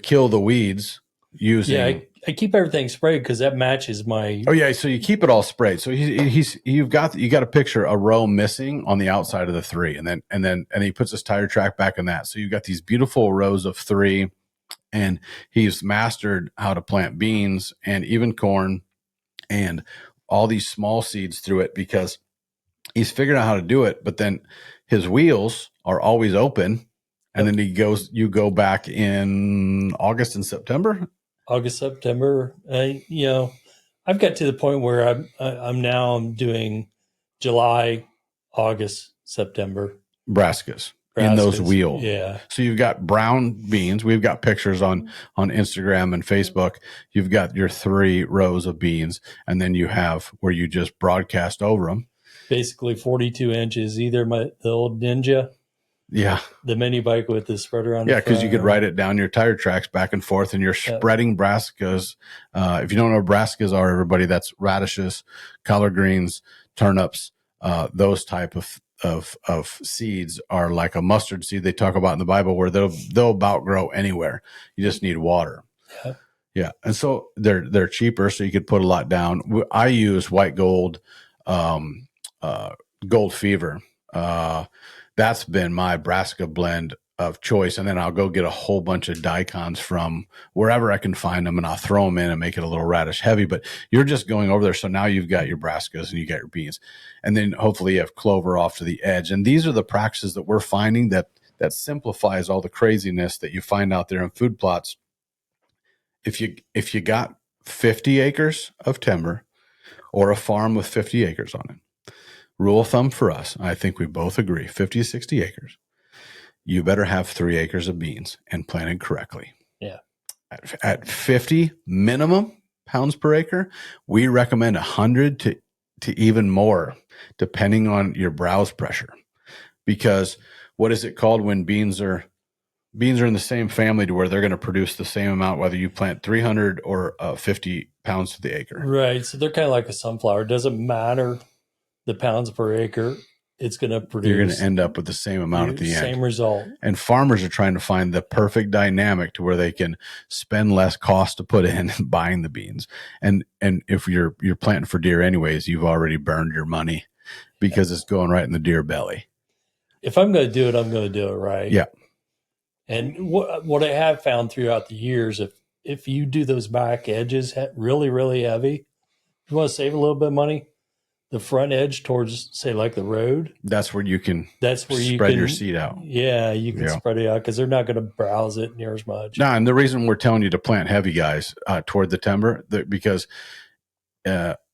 Speaker 1: kill the weeds using.
Speaker 2: Yeah, I keep everything sprayed because that matches my.
Speaker 1: Oh yeah, so you keep it all sprayed. So you got a picture, a row missing on the outside of the 3, and he puts his tire track back in that. So you've got these beautiful rows of 3, and he's mastered how to plant beans and even corn and all these small seeds through it because he's figured out how to do it. But then his wheels are always open, and then you go back in August and September.
Speaker 2: September. I've got to the point where I'm now doing July, August, September
Speaker 1: brassicas in those wheels.
Speaker 2: Yeah.
Speaker 1: So you've got brown beans. We've got pictures on Instagram and Facebook. You've got your 3 rows of beans, and then you have where you just broadcast over them.
Speaker 2: Basically 42 inches, either the old Ninja.
Speaker 1: Yeah.
Speaker 2: The mini bike with the spreader on.
Speaker 1: Yeah, because you could ride it down your tire tracks back and forth, and you're spreading brassicas. If you don't know what brassicas are, everybody, that's radishes, collard greens, turnips, those type of seeds are like a mustard seed they talk about in the Bible, where they'll about grow anywhere. You just need water. Yeah. And so they're cheaper, so you could put a lot down. I use white gold, gold fever. That's been my brassica blend of choice. And then I'll go get a whole bunch of daikons from wherever I can find them, and I'll throw them in and make it a little radish heavy. But you're just going over there. So now you've got your brassicas and you got your beans, and then hopefully you have clover off to the edge. And these are the practices that we're finding that simplifies all the craziness that you find out there in food plots. If you got 50 acres of timber or a farm with 50 acres on it, rule of thumb for us, I think we both agree, 50 to 60 acres, you better have 3 acres of beans and planted correctly.
Speaker 2: Yeah.
Speaker 1: At 50 minimum pounds per acre, we recommend 100 to even more, depending on your browse pressure. Because what is it called when beans are in the same family to where they're going to produce the same amount, whether you plant 300 or 50 pounds to the acre.
Speaker 2: Right. So they're kind of like a sunflower. It doesn't matter the pounds per acre. It's going to produce.
Speaker 1: You're going to end up with the same amount at the end.
Speaker 2: Same result.
Speaker 1: And farmers are trying to find the perfect dynamic to where they can spend less cost to put in buying the beans. And if you're planting for deer anyways, you've already burned your money because it's going right in the deer belly.
Speaker 2: If I'm going to do it, I'm going to do it right.
Speaker 1: Yeah.
Speaker 2: And what I have found throughout the years, if you do those back edges really, really heavy, if you want to save a little bit of money, the front edge towards, say, like the road.
Speaker 1: That's where you can
Speaker 2: spread
Speaker 1: your seed out.
Speaker 2: Yeah, you can spread it out because they're not going to browse it near as much.
Speaker 1: No, and the reason we're telling you to plant heavy, guys, toward the timber, because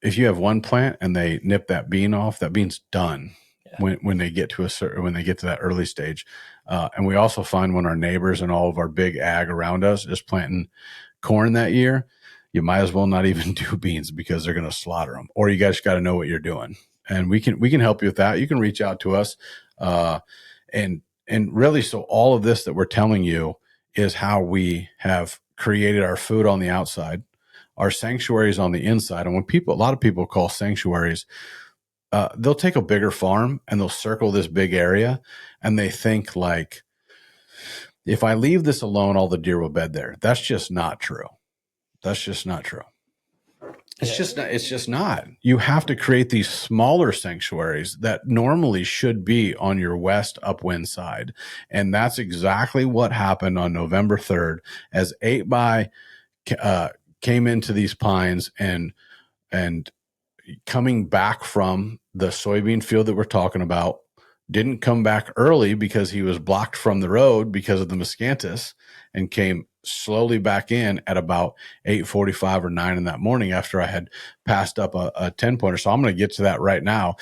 Speaker 1: if you have one plant and they nip that bean off, that bean's done.
Speaker 2: Yeah.
Speaker 1: When they get to that early stage. And we also find when our neighbors and all of our big ag around us is planting corn that year, you might as well not even do beans because they're going to slaughter them. Or you guys got to know what you're doing, and we can help you with that. You can reach out to us, and really, so all of this that we're telling you is how we have created our food on the outside, our sanctuaries on the inside. And when a lot of people call sanctuaries, they'll take a bigger farm and they'll circle this big area, and they think like, if I leave this alone, all the deer will bed there. That's just not true. That's just not true. It's just not. You have to create these smaller sanctuaries that normally should be on your west upwind side. And that's exactly what happened on November 3rd as 8x came into these pines and coming back from the soybean field that we're talking about, didn't come back early because he was blocked from the road because of the miscanthus, and came slowly back in at about 8:45 or 9 in that morning after I had passed up a 10-pointer. So I'm going to get to that right now.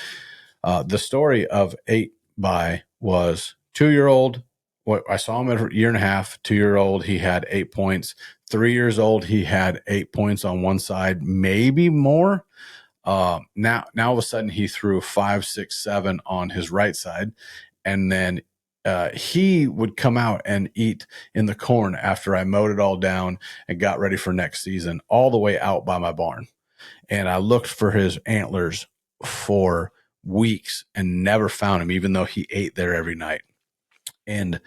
Speaker 1: The story of 8x was 2-year-old. I saw him at a year and a half. 2-year-old, he had 8 points. 3 years old, he had 8 points on one side, maybe more. Now all of a sudden he threw 5, 6, 7 on his right side. And then, he would come out and eat in the corn after I mowed it all down and got ready for next season, all the way out by my barn. And I looked for his antlers for weeks and never found him, even though he ate there every night. And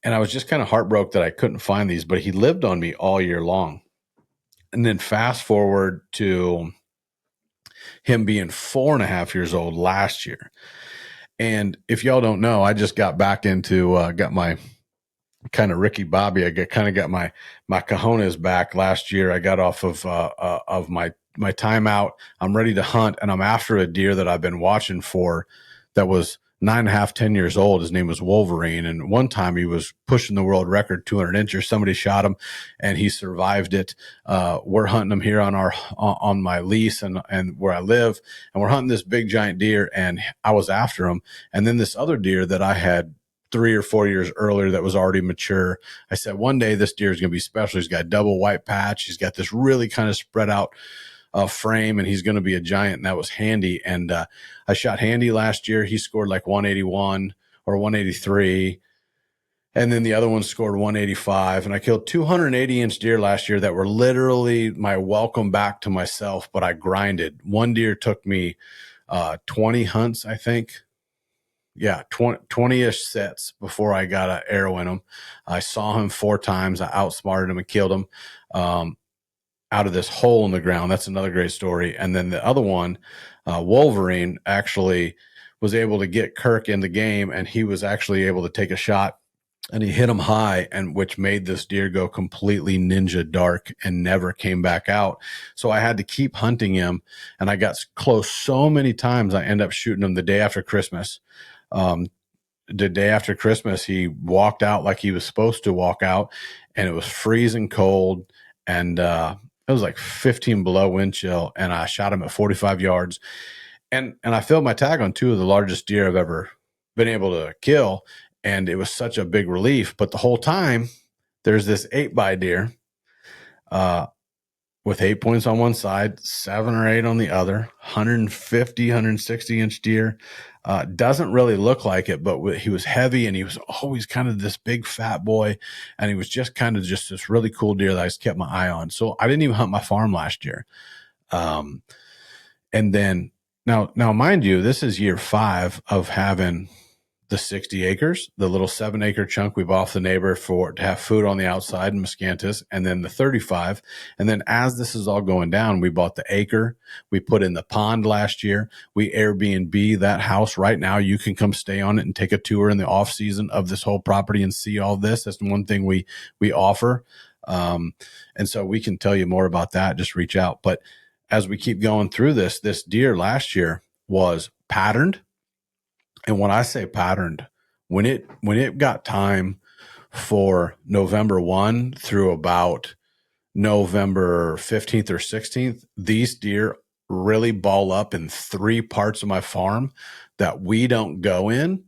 Speaker 1: I was just kind of heartbroken that I couldn't find these, but he lived on me all year long. And then fast forward to him being 4.5 years old last year. And if y'all don't know, I just got back into, got my kind of Ricky Bobby. I got my cojones back last year. I got off of my timeout. I'm ready to hunt, and I'm after a deer that I've been watching for that was 9.5, 10 years old. His name was Wolverine. And one time he was pushing the world record, 200 inches. Somebody shot him and he survived it. We're hunting him here on my lease and where I live. And we're hunting this big giant deer, and I was after him. And then this other deer that I had 3 or 4 years earlier that was already mature. I said, one day this deer is going to be special. He's got a double white patch. He's got this really kind of spread out frame, and he's going to be a giant. And that was Handy. And I shot Handy last year. He scored like 181 or 183. And then the other one scored 185. And I killed 280-inch deer last year that were literally my welcome back to myself, but I grinded. One deer took me 20 hunts, I think. Yeah, 20-ish sets before I got an arrow in him. I saw him 4 times. I outsmarted him and killed him out of this hole in the ground. That's another great story. And then the other one, Wolverine, actually was able to get Kirk in the game, and he was actually able to take a shot, and he hit him high, and which made this deer go completely ninja dark and never came back out. So I had to keep hunting him, and I got close so many times. I ended up shooting him the day after Christmas. The day after Christmas, he walked out like he was supposed to walk out, and it was freezing cold, and it was like 15 below wind chill, and I shot him at 45 yards, and I filled my tag on 2 of the largest deer I've ever been able to kill, and it was such a big relief. But the whole time, there's this 8x deer with 8 points on one side, 7 or 8 on the other, 150, 160-inch deer. Doesn't really look like it, but he was heavy, and he was always kind of this big fat boy, and he was just kind of just this really cool deer that I just kept my eye on. So I didn't even hunt my farm last year. And then now, mind you, this is year 5 of having the 60 acres, the little 7-acre chunk we bought off the neighbor to have food on the outside and miscanthus, and then the 35. And then as this is all going down, we bought the acre. We put in the pond last year. We Airbnb that house right now. You can come stay on it and take a tour in the off season of this whole property and see all this. That's one thing we offer. And so we can tell you more about that. Just reach out. But as we keep going through this deer last year was patterned. And when I say patterned, when it got time for November 1 through about November 15th or 16th, these deer really ball up in 3 parts of my farm that we don't go in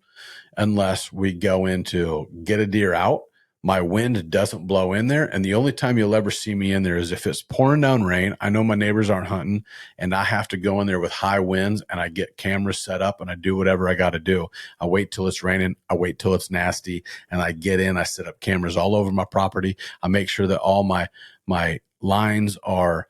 Speaker 1: unless we go in to get a deer out. My wind doesn't blow in there. And the only time you'll ever see me in there is if it's pouring down rain. I know my neighbors aren't hunting and I have to go in there with high winds, and I get cameras set up and I do whatever I got to do. I wait till it's raining. I wait till it's nasty, and I get in, I set up cameras all over my property. I make sure that all my lines are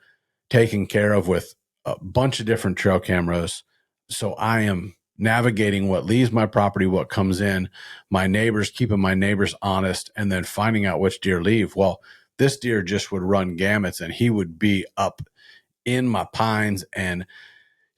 Speaker 1: taken care of with a bunch of different trail cameras. So I am navigating what leaves my property, what comes in, my neighbors, keeping my neighbors honest, and then finding out which deer leave. Well, this deer just would run gamuts, and he would be up in my pines and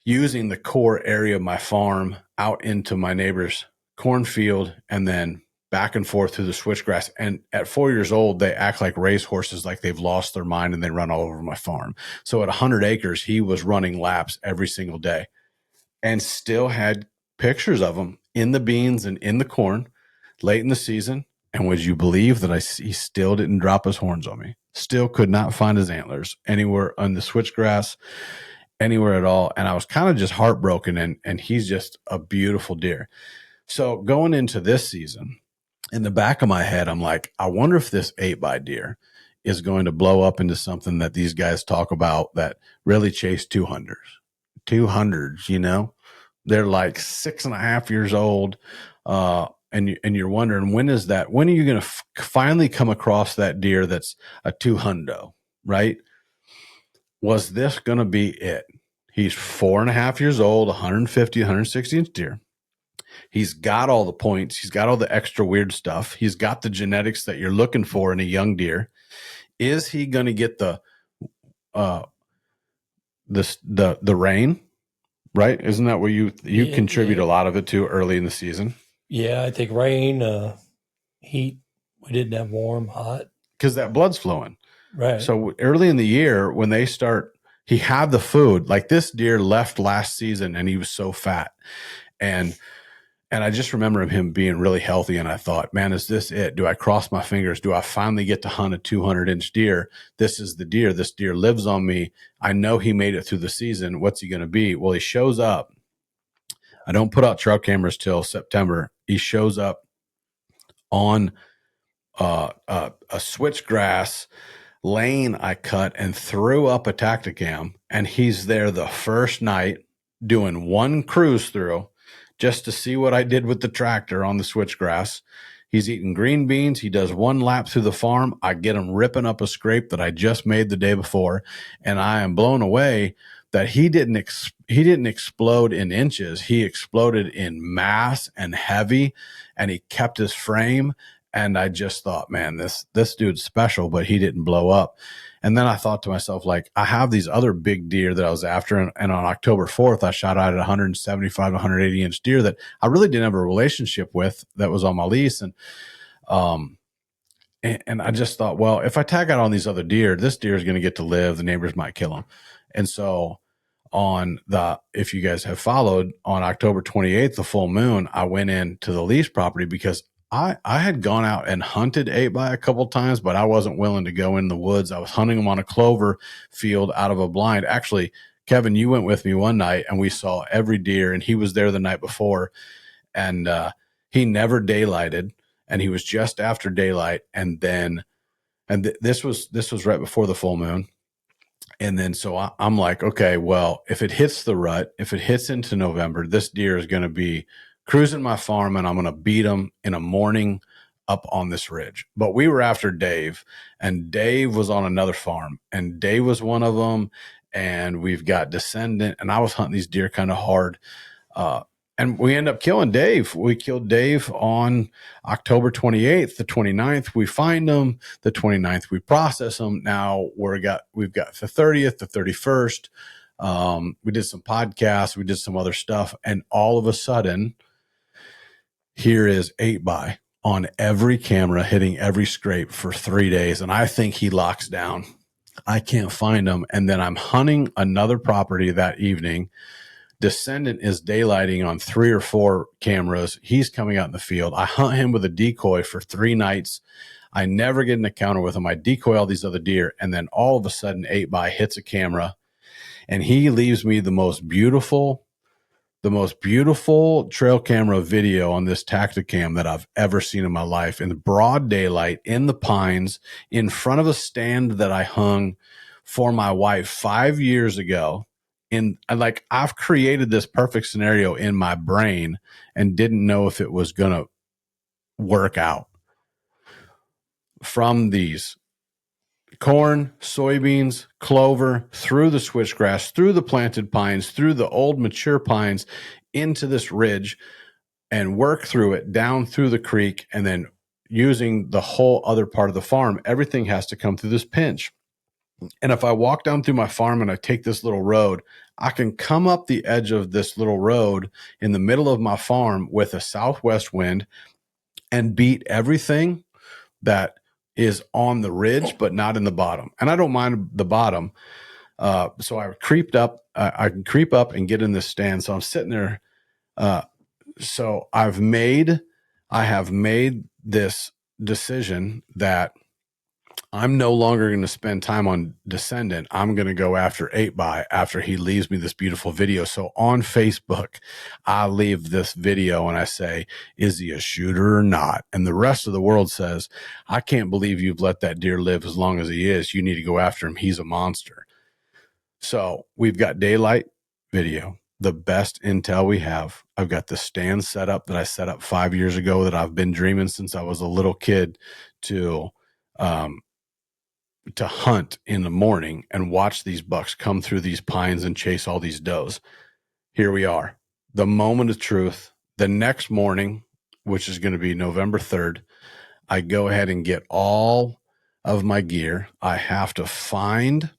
Speaker 1: using the core area of my farm out into my neighbor's cornfield, and then back and forth through the switchgrass. And at 4 years old, they act like racehorses, like they've lost their mind, and they run all over my farm. So at 100 acres, he was running laps every single day, and still had pictures of him in the beans and in the corn late in the season. And would you believe that he still didn't drop his horns on me? Still could not find his antlers anywhere on the switchgrass, anywhere at all. And I was kind of just heartbroken, and he's just a beautiful deer. So going into this season, in the back of my head, I'm like, I wonder if this 8x deer is going to blow up into something that these guys talk about that really chase 200s, you know, they're like 6.5 years old. And you're wondering, when is that? When are you going to finally come across that deer that's a 200, right? Was this going to be it? He's 4.5 years old, 150, 160 inch deer. He's got all the points. He's got all the extra weird stuff. He's got the genetics that you're looking for in a young deer. Is he going to get the rain? Right? Isn't that what you contribute a lot of it to early in the season?
Speaker 2: Yeah, I think rain, heat. We didn't have warm, hot.
Speaker 1: Because that blood's flowing.
Speaker 2: Right.
Speaker 1: So early in the year, when they start, he had the food. Like this deer left last season and he was so fat. And I just remember him being really healthy. And I thought, man, is this it? Do I cross my fingers? Do I finally get to hunt a 200-inch deer? This is the deer. This deer lives on me. I know he made it through the season. What's he going to be? Well, he shows up. I don't put out trail cameras till September. He shows up on a switchgrass lane I cut and threw up a Tacticam. And he's there the first night doing one cruise through, just to see what I did with the tractor on the switchgrass. He's eating green beans. He does one lap through the farm. I get him ripping up a scrape that I just made the day before. And I am blown away that he didn't explode in inches. He exploded in mass and heavy, and he kept his frame. And I just thought, man, this dude's special, but he didn't blow up. And then I thought to myself, like, I have these other big deer that I was after. And on October 4th, I shot out at 175, 180 inch deer that I really didn't have a relationship with, that was on my lease. And I just thought, well, if I tag out on these other deer, this deer is going to get to live. The neighbors might kill him. And so if you guys have followed, on October 28th, the full moon, I went into the lease property because I had gone out and hunted 8x a couple times, but I wasn't willing to go in the woods. I was hunting them on a clover field out of a blind. Actually, Kevin, you went with me one night and we saw every deer, and he was there the night before, and he never daylighted, and he was just after daylight. This was right before the full moon. And then, so I'm like, okay, well, if it hits the rut, if it hits into November, this deer is going to be cruising my farm, and I'm going to beat him in a morning up on this ridge. But we were after Dave, and Dave was on another farm, and Dave was one of them. And we've got Descendant, and I was hunting these deer kind of hard. And we end up killing Dave. We killed Dave on October 28th. The 29th, we find him. The 29th, we process him. Now we've got the 30th, the 31st. We did some podcasts. We did some other stuff. And all of a sudden, here is 8x on every camera, hitting every scrape for 3 days. And I think he locks down. I can't find him. And then I'm hunting another property that evening. Descendant is daylighting on 3 or 4 cameras. He's coming out in the field. I hunt him with a decoy for 3 nights. I never get an encounter with him. I decoy all these other deer. And then all of a sudden, 8x hits a camera And he leaves me the most beautiful trail camera video on this Tacticam that I've ever seen in my life, in the broad daylight, in the pines, in front of a stand that I hung for my wife 5 years ago. I've created this perfect scenario in my brain and didn't know if it was going to work out. From these corn, soybeans, clover, through the switchgrass, through the planted pines, through the old mature pines, into this ridge, and work through it down through the creek, and then using the whole other part of the farm. Everything has to come through this pinch. And if I walk down through my farm and I take this little road, I can come up the edge of this little road in the middle of my farm with a southwest wind and beat everything that is on the ridge, but not in the bottom. And I don't mind the bottom. So I can creep up and get in this stand. So I'm sitting there. So I have made this decision that I'm no longer going to spend time on Descendant. I'm going to go after 8x after he leaves me this beautiful video. So on Facebook, I leave this video and I say, is he a shooter or not? And the rest of the world says, I can't believe you've let that deer live as long as he is. You need to go after him. He's a monster. So we've got daylight video, the best intel we have. I've got the stand set up that I set up 5 years ago that I've been dreaming since I was a little kid to hunt in the morning and watch these bucks come through these pines and chase all these does. Here we are, the moment of truth. The next morning, which is going to be November 3rd, I go ahead and get all of my gear. I have to find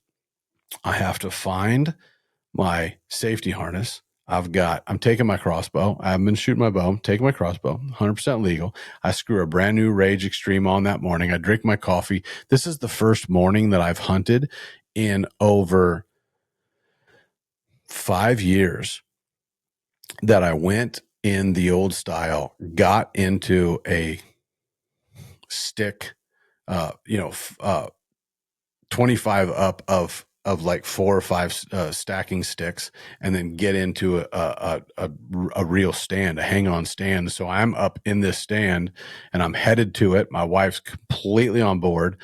Speaker 1: my safety harness. I'm taking my crossbow. I haven't been shooting my bow. I'm taking my crossbow, 100% legal. I screw a brand new Rage Extreme on that morning. I drink my coffee. This is the first morning that I've hunted in over 5 years that I went in the old style, got into a stick, 25 up of like 4 or 5 stacking sticks, and then get into a real stand, a hang on stand. So I'm up in this stand and I'm headed to it. My wife's completely on board.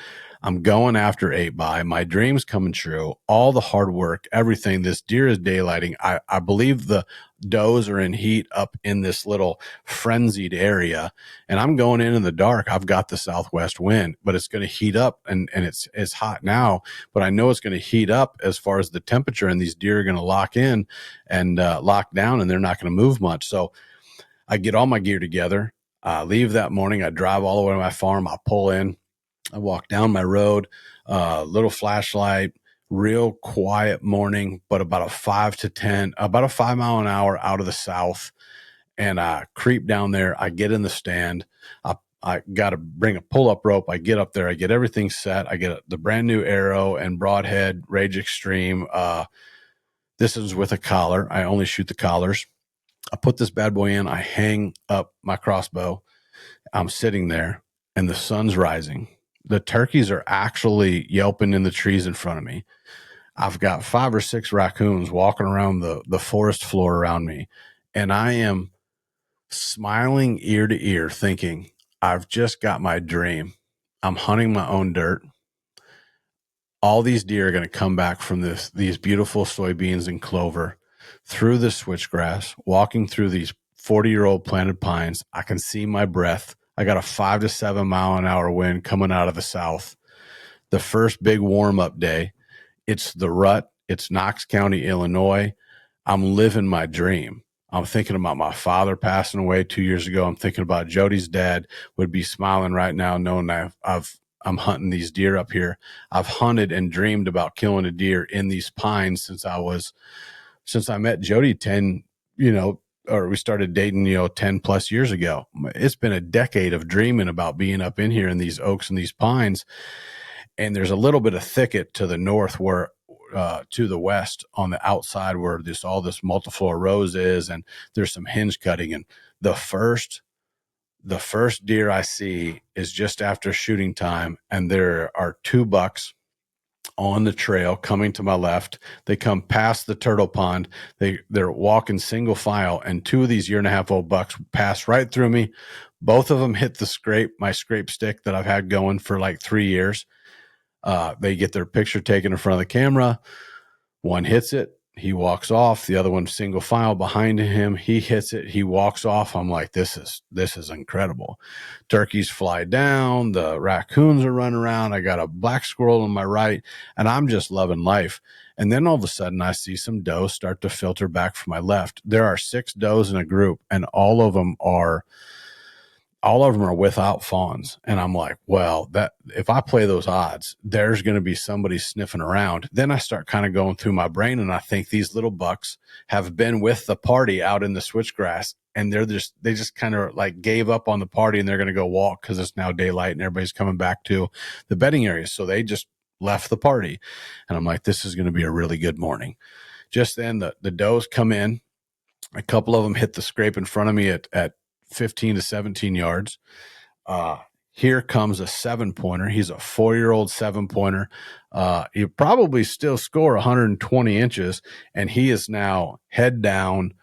Speaker 1: I'm going after 8x. My dream's coming true. All the hard work, everything. This deer is daylighting. I believe the does are in heat up in this little frenzied area, and I'm going in the dark. I've got the southwest wind, but it's going to heat up, and it's hot now, but I know it's going to heat up as far as the temperature, and these deer are going to lock in and lock down, and they're not going to move much. So I get all my gear together. I leave that morning. I drive all the way to my farm. I pull in. I walk down my road, little flashlight, real quiet morning, but about a 5 mile an hour out of the south. And I creep down there. I get in the stand. I got to bring a pull-up rope. I get up there. I get everything set. I get the brand new arrow and broadhead Rage Extreme. This is with a collar. I only shoot the collars. I put this bad boy in. I hang up my crossbow. I'm sitting there and the sun's rising. The turkeys are actually yelping in the trees in front of me. I've got 5 or 6 raccoons walking around the forest floor around me. And I am smiling ear to ear thinking, I've just got my dream. I'm hunting my own dirt. All these deer are going to come back from these beautiful soybeans and clover through the switchgrass, walking through these 40-year-old planted pines. I can see my breath. I got a 5 to 7 mile an hour wind coming out of the south. The first big warm-up day. It's the rut. It's Knox County, Illinois. I'm living my dream. I'm thinking about my father passing away 2 years ago. I'm thinking about Jody's dad would be smiling right now knowing I'm hunting these deer up here. I've hunted and dreamed about killing a deer in these pines since I met Jody 10, or we started dating, 10 plus years ago. It's been a decade of dreaming about being up in here in these oaks and these pines. And there's a little bit of thicket to the north where, to the west on the outside where all this multiflora rose is, and there's some hinge cutting. And the first deer I see is just after shooting time, and there are 2 bucks on the trail coming to my left. They come past the turtle pond. They're walking single file, and two of these 1.5-year-old bucks pass right through me. Both of them hit my scrape stick that I've had going for like 3 years. They get their picture taken in front of the camera. One hits it. He walks off. The other one single file behind him. He hits it. He walks off. I'm like, this is incredible. Turkeys fly down. The raccoons are running around. I got a black squirrel on my right, and I'm just loving life. And then all of a sudden, I see some does start to filter back from my left. There are 6 does in a group, and all of them are without fawns. And I'm like, well, that if I play those odds, there's going to be somebody sniffing around. Then I start kind of going through my brain, and I think these little bucks have been with the party out in the switchgrass, and they just kind of like gave up on the party, and they're going to go walk because it's now daylight and everybody's coming back to the bedding areas. So they just left the party. And I'm like, this is going to be a really good morning. Just then the does come in. A couple of them hit the scrape in front of me at 15 to 17 yards. Here comes a 7-pointer. He's a 4-year-old 7-pointer. He'll probably still score 120 inches, and he is now head down,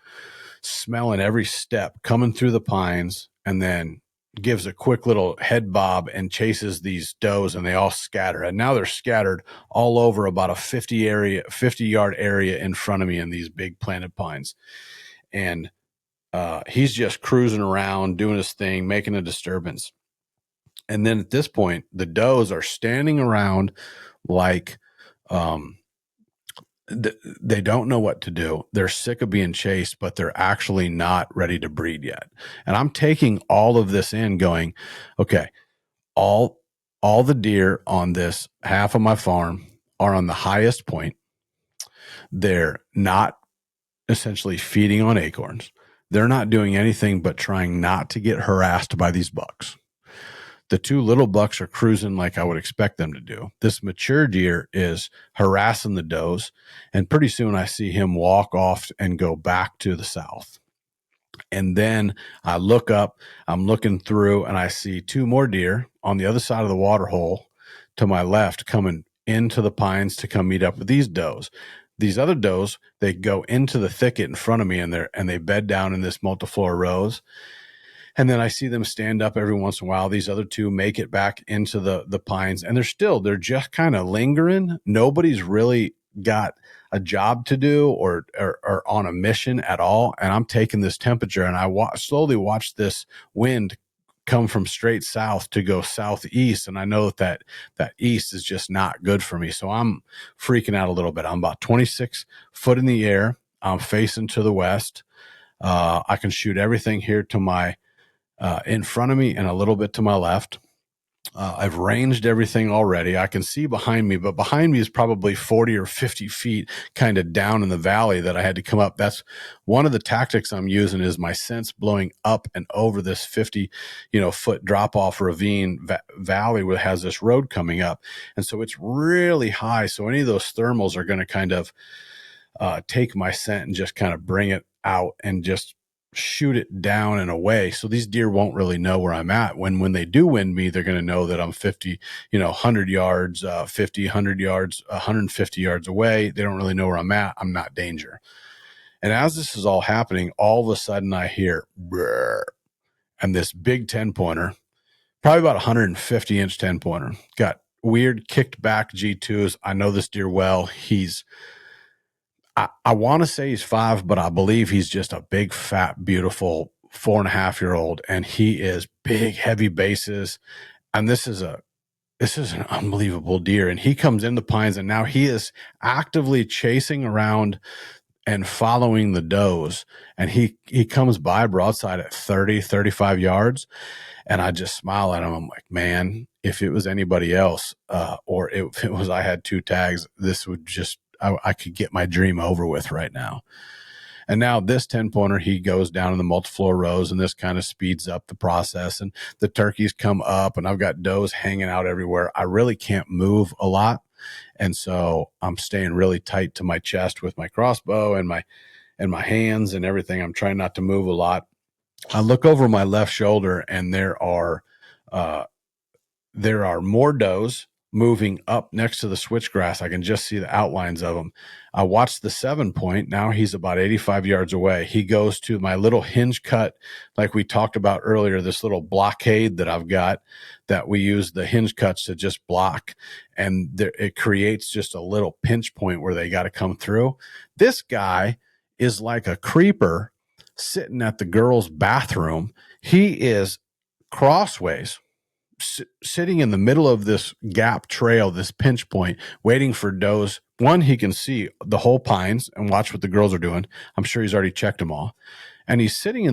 Speaker 1: smelling every step, coming through the pines, and then gives a quick little head bob and chases these does, and they all scatter. And now they're scattered all over about a 50-yard area in front of me in these big planted pines. And he's just cruising around, doing his thing, making a disturbance. And then at this point, the does are standing around like they don't know what to do. They're sick of being chased, but they're actually not ready to breed yet. And I'm taking all of this in going, okay, all the deer on this half of my farm are on the highest point. They're not essentially feeding on acorns. They're not doing anything but trying not to get harassed by these bucks. The 2 little bucks are cruising like I would expect them to do. This mature deer is harassing the does, and pretty soon I see him walk off and go back to the south. And then I look up, I'm looking through, and I see 2 more deer on the other side of the water hole to my left coming into the pines to come meet up with these does. These other does, they go into the thicket in front of me, and they bed down in this multiflora rose. And then I see them stand up every once in a while. These other 2 make it back into the pines, and they're just kind of lingering. Nobody's really got a job to do or on a mission at all. And I'm taking this temperature, and I slowly watch this wind come from straight south to go southeast. And I know that east is just not good for me. So I'm freaking out a little bit. I'm about 26 foot in the air. I'm facing to the west. I can shoot everything here to my in front of me and a little bit to my left. I've ranged everything already. I can see behind me, but behind me is probably 40 or 50 feet kind of down in the valley that I had to come up. That's one of the tactics I'm using is my scents blowing up and over this 50, foot drop off ravine valley where it has this road coming up. And so it's really high. So any of those thermals are going to kind of take my scent and just kind of bring it out and just shoot it down and away. So these deer won't really know where I'm at. When they do wind me, they're going to know that I'm 50, 100 yards, 50, 100 yards, 150 yards away. They don't really know where I'm at. I'm not danger. And as this is all happening, all of a sudden I hear, brrr, and this big 10-pointer, probably about 150-inch 10-pointer, got weird kicked back G2s. I know this deer well. I want to say he's 5, but I believe he's just a big, fat, beautiful 4.5-year-old, and he is big, heavy bases. And this is an unbelievable deer. And he comes in the pines, and now he is actively chasing around and following the does. And he comes by broadside at 30, 35 yards. And I just smile at him. I'm like, man, if it was anybody else, or if it was I had 2 tags, this would just I could get my dream over with right now. And now this 10-pointer, he goes down in the multiflora rows, and this kind of speeds up the process. And the turkeys come up, and I've got does hanging out everywhere. I really can't move a lot. And so I'm staying really tight to my chest with my crossbow and my hands and everything. I'm trying not to move a lot. I look over my left shoulder, and there are more does moving up next to the switchgrass. I can just see the outlines of him. I watched the 7-point. Now he's about 85 yards away. He goes to my little hinge cut, like we talked about earlier, this little blockade that I've got that we use the hinge cuts to just block. And there, it creates just a little pinch point where they got to come through. This guy is like a creeper sitting at the girls' bathroom. He is crossways, sitting in the middle of this gap trail, this pinch point, waiting for does. One, he can see the whole pines and watch what the girls are doing. I'm sure he's already checked them all. And he's sitting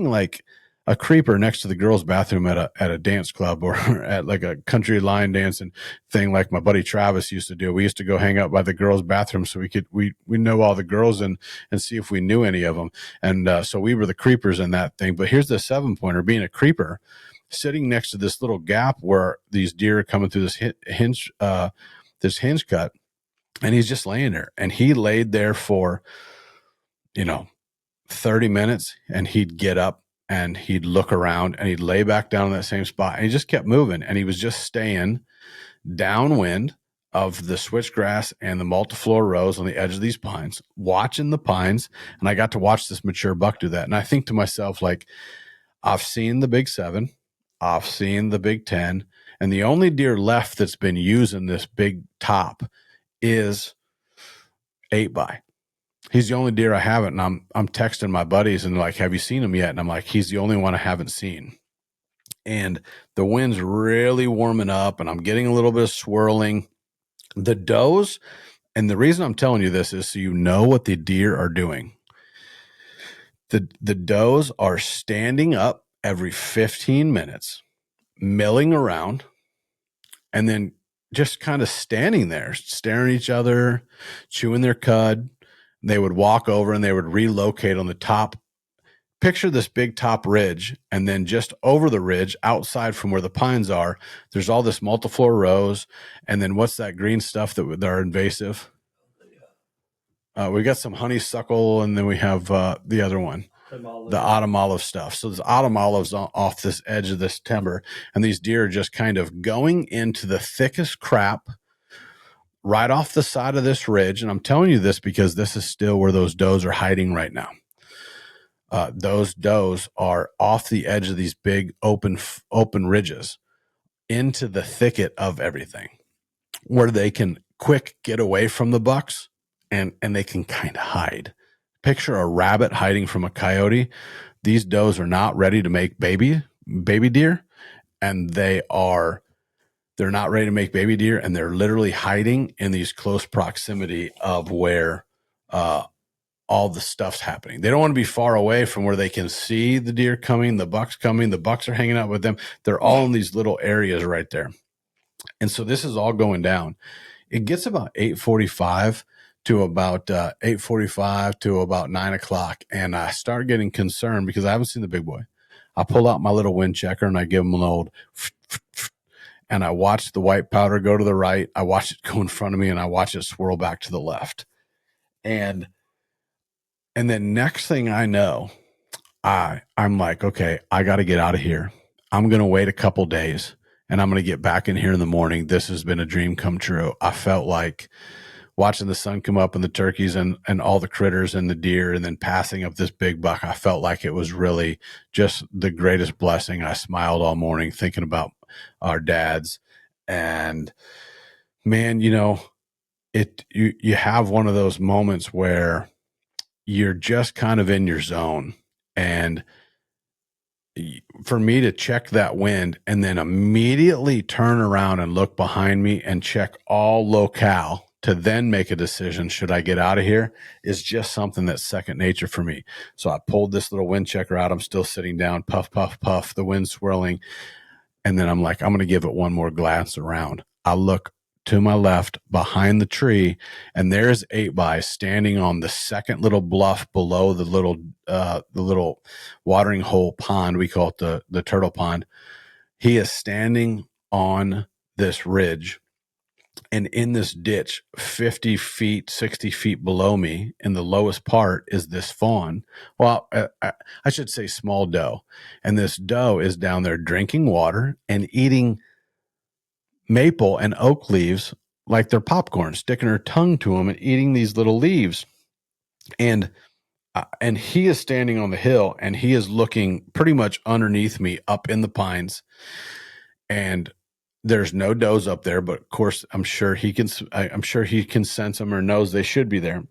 Speaker 1: like a creeper next to the girls' bathroom at a dance club or at like a country line dancing thing like my buddy Travis used to do. We used to go hang out by the girls' bathroom so we know all the girls and see if we knew any of them. And so we were the creepers in that thing. But here's the 7-pointer being a creeper, sitting next to this little gap where these deer are coming through this hinge cut, and he's just laying there. And he laid there for 30 minutes, and he'd get up and he'd look around and he'd lay back down in that same spot, and he just kept moving, and he was just staying downwind of the switchgrass and the multiflora rose on the edge of these pines, watching the pines. And I got to watch this mature buck do that. And I think to myself, like, I've seen the big 7, I've seen the big 10, and the only deer left that's been using this big top is 8x. He's the only deer I haven't. And I'm texting my buddies and like, have you seen him yet? And I'm like, he's the only one I haven't seen. And the wind's really warming up, and I'm getting a little bit of swirling. The does, and the reason I'm telling you this is so you know what the deer are doing. The does are standing up every 15 minutes, milling around, and then just kind of standing there, staring at each other, chewing their cud. They would walk over and they would relocate on the top. Picture this big top ridge, and then just over the ridge, outside from where the pines are, there's all this multiflora rose. And then what's that green stuff that are invasive? We got some honeysuckle, and then we have the other one, the autumn olive stuff. So there's autumn olives off this edge of this timber, and these deer are just kind of going into the thickest crap right off the side of this ridge. And I'm telling you this because this is still where those does are hiding right now. Those does are off the edge of these big open ridges into the thicket of everything, where they can quick get away from the bucks and they can kind of hide. Picture a rabbit hiding from a coyote. These does are not ready to make baby deer, and they're not ready to make baby deer, and they're literally hiding in these close proximity of where all the stuff's happening. They don't want to be far away from where they can see the deer coming, the bucks coming, the bucks are hanging out with them. They're all in these little areas right there. And so this is all going down. It gets about 8:45 to about 8:45 to about 9:00. And I start getting concerned because I haven't seen the big boy. I pull out my little wind checker and I give him an old, and I watch the white powder go to the right. I watch it go in front of me, and I watch it swirl back to the left. And then next thing I know, I'm like, okay, I got to get out of here. I'm going to wait a couple days, and I'm going to get back in here in the morning. This has been a dream come true. I felt like watching the sun come up and the turkeys and all the critters and the deer, and then passing up this big buck. I felt like it was really just the greatest blessing. I smiled all morning thinking about our dads. And man, you have one of those moments where you're just kind of in your zone. And for me to check that wind and then immediately turn around and look behind me and check all locale to then make a decision, should I get out of here, is just something that's second nature for me. So I pulled this little wind checker out. I'm still sitting down, puff, puff, puff, the wind swirling. And then I'm like, I'm going to give it one more glance around. I look to my left behind the tree, and there's 8x standing on the second little bluff below the little watering hole pond. We call it the turtle pond. He is standing on this ridge, and in this ditch 50 feet, 60 feet below me in the lowest part is this fawn. Well, I should say small doe. And this doe is down there drinking water and eating maple and oak leaves like they're popcorn, sticking her tongue to them and eating these little leaves. And he is standing on the hill, and he is looking pretty much underneath me up in the pines. And there's no does up there, but of course, I'm sure he can sense them or knows they should be there.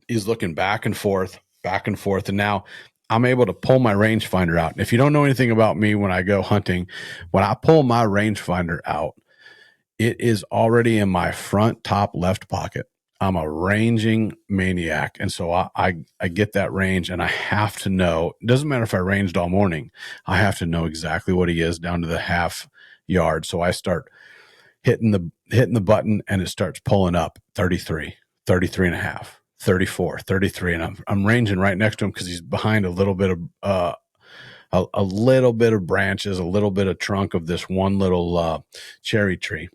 Speaker 1: He's looking back and forth. And now I'm able to pull my rangefinder out. And if you don't know anything about me, when I go hunting, when I pull my rangefinder out, it is already in my front top left pocket. I'm a ranging maniac. And so I get that range, and I have to know, it doesn't matter if I ranged all morning, I have to know exactly what he is down to the half yard. So I start hitting the button, and it starts pulling up 33, 33 and a half, 34, 33. And I'm ranging right next to him because he's behind a little bit of, a little bit of branches, a little bit of trunk of this one little cherry tree.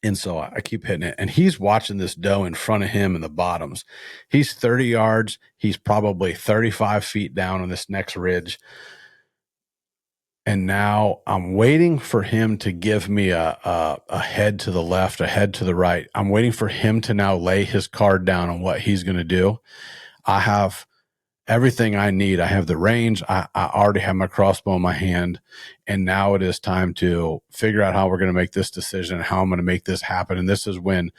Speaker 1: And so I keep hitting it, and he's watching this doe in front of him in the bottoms. He's 30 yards. He's probably 35 feet down on this next ridge. And now I'm waiting for him to give me a head to the left, a head to the right. I'm waiting for him to now lay his card down on what he's going to do. I have everything I need. I have the range. I already have my crossbow in my hand. And now it is time to figure out how we're going to make this decision and how I'm going to make this happen. And this is when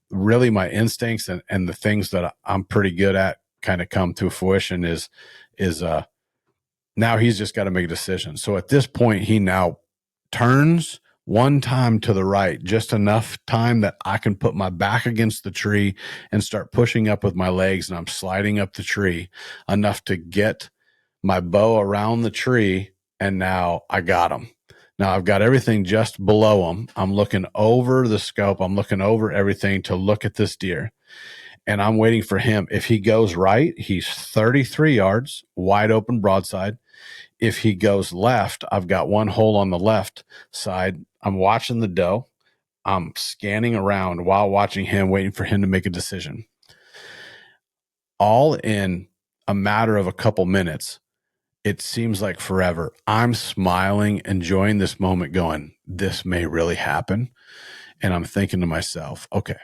Speaker 1: really my instincts and the things that I'm pretty good at kind of come to fruition is now he's just got to make a decision. So at this point, he now turns one time to the right, just enough time that I can put my back against the tree and start pushing up with my legs, and I'm sliding up the tree enough to get my bow around the tree, and now I got him. Now I've got everything just below him. I'm looking over the scope. I'm looking over everything to look at this deer, and I'm waiting for him. If he goes right, he's 33 yards, wide open broadside. If he goes left, I've got one hole on the left side. I'm watching the doe. I'm scanning around while watching him, waiting for him to make a decision. All in a matter of a couple minutes. It seems like forever. I'm smiling, enjoying this moment, going, this may really happen. And I'm thinking to myself, okay,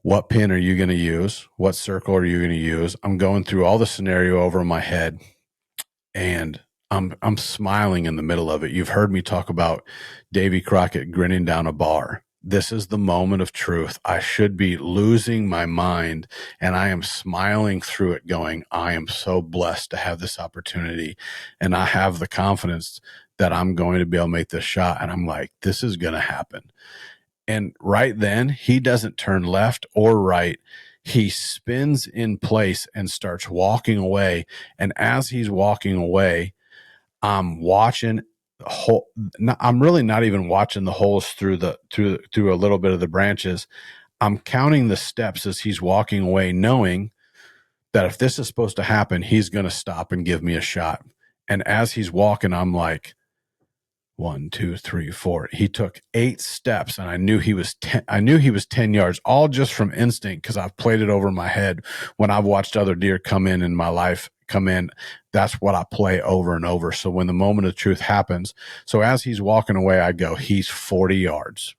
Speaker 1: what pin are you going to use? What circle are you going to use? I'm going through all the scenario over in my head, and I'm smiling in the middle of it. You've heard me talk about Davy Crockett grinning down a bar. This is the moment of truth. I should be losing my mind, and I am smiling through it going, I am so blessed to have this opportunity, and I have the confidence that I'm going to be able to make this shot. And I'm like, this is going to happen. And right then, he doesn't turn left or right. He spins in place and starts walking away. And as he's walking away, I'm watching the whole. I'm really not even watching the holes through a little bit of the branches. I'm counting the steps as he's walking away, knowing that if this is supposed to happen, he's going to stop and give me a shot. And as he's walking, I'm like, 1, 2, 3, 4. He took 8 steps, and I knew he was 10. I knew he was 10 yards, all just from instinct, because I've played it over my head when I've watched other deer come in my life. That's what I play over and over. So when the moment of truth happens, so as he's walking away, I go, he's 40 yards,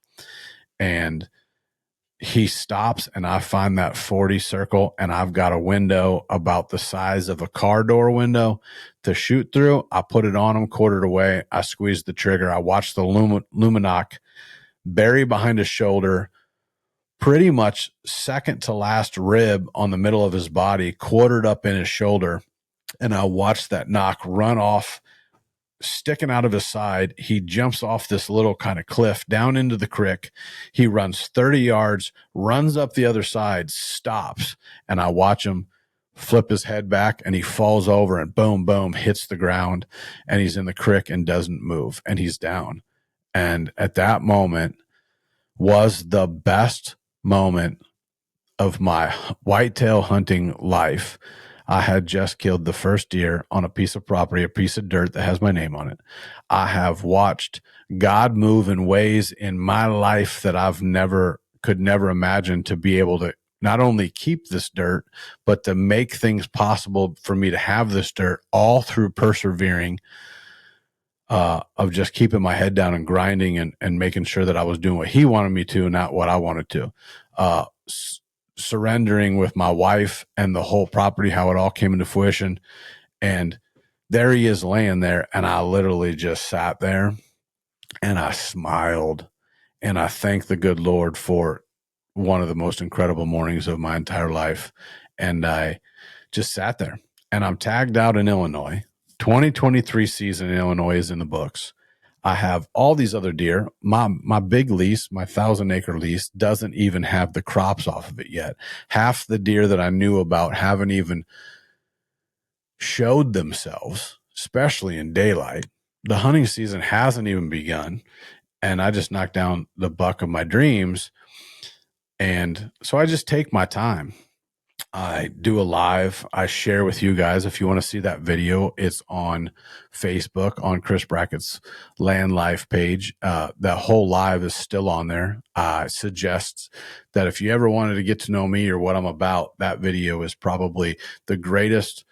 Speaker 1: and he stops, and I find that 40 circle, and I've got a window about the size of a car door window to shoot through. I put it on him, quartered away. I squeeze the trigger. I watch the Luminoc bury behind his shoulder, pretty much second to last rib on the middle of his body, quartered up in his shoulder. And I watch that knock run off, sticking out of his side. He jumps off this little kind of cliff down into the creek. He runs 30 yards, runs up the other side, stops, and I watch him flip his head back, and he falls over, and boom, boom, hits the ground, and he's in the creek and doesn't move, and he's down. And at that moment was the best moment of my whitetail hunting life. I had just killed the first deer on a piece of property, a piece of dirt that has my name on it. I have watched God move in ways in my life that could never imagine, to be able to not only keep this dirt, but to make things possible for me to have this dirt, all through persevering of just keeping my head down and grinding and making sure that I was doing what he wanted me to, not what I wanted to. Surrendering with my wife and the whole property, how it all came into fruition. And there he is laying there. And I literally just sat there and I smiled and I thanked the good Lord for one of the most incredible mornings of my entire life. And I just sat there, and I'm tagged out in Illinois. 2023 season in Illinois is in the books. I have all these other deer. My big lease, my 1,000-acre lease, doesn't even have the crops off of it yet. Half the deer that I knew about haven't even showed themselves, especially in daylight. The hunting season hasn't even begun, and I just knocked down the buck of my dreams. And so I just take my time. I do a live. I share with you guys. If you want to see that video, it's on Facebook on Chris Brackett's LANDLIFE page. That whole live is still on there. I suggest that if you ever wanted to get to know me or what I'm about, that video is probably the greatest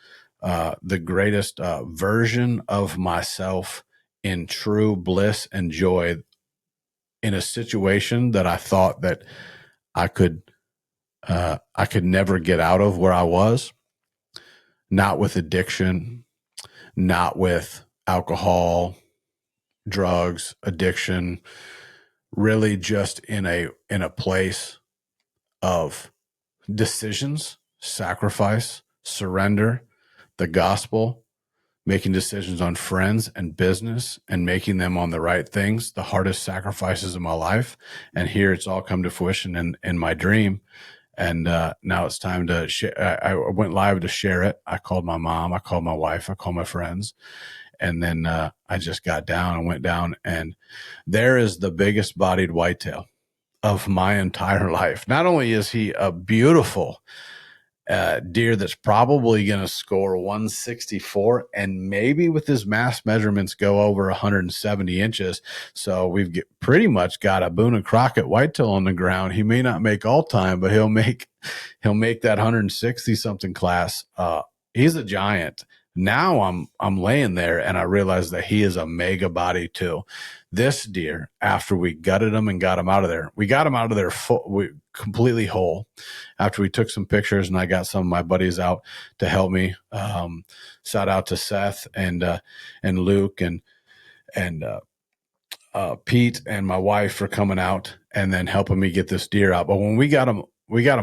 Speaker 1: version of myself in true bliss and joy in a situation that I thought that I could never get out of where I was, not with addiction, not with alcohol, drugs, addiction, really just in a place of decisions, sacrifice, surrender, the gospel, making decisions on friends and business and making them on the right things, the hardest sacrifices of my life. And here it's all come to fruition in my dream. And now it's time to share. I went live to share it. I called my mom. I called my wife. I called my friends. And then I just got down and went down. And there is the biggest bodied whitetail of my entire life. Not only is he a beautiful deer that's probably going to score 164 and maybe with his mass measurements go over 170 inches. So we've pretty much got a Boone and Crockett whitetail on the ground. He may not make all time, but he'll make that 160 something class. He's a giant. Now I'm laying there and I realize that he is a mega body too. This deer, after we gutted him and got him out of there, we got him out of there completely whole. After we took some pictures and I got some of my buddies out to help me, shout out to Seth and Luke and Pete and my wife for coming out and then helping me get this deer out. But when we got him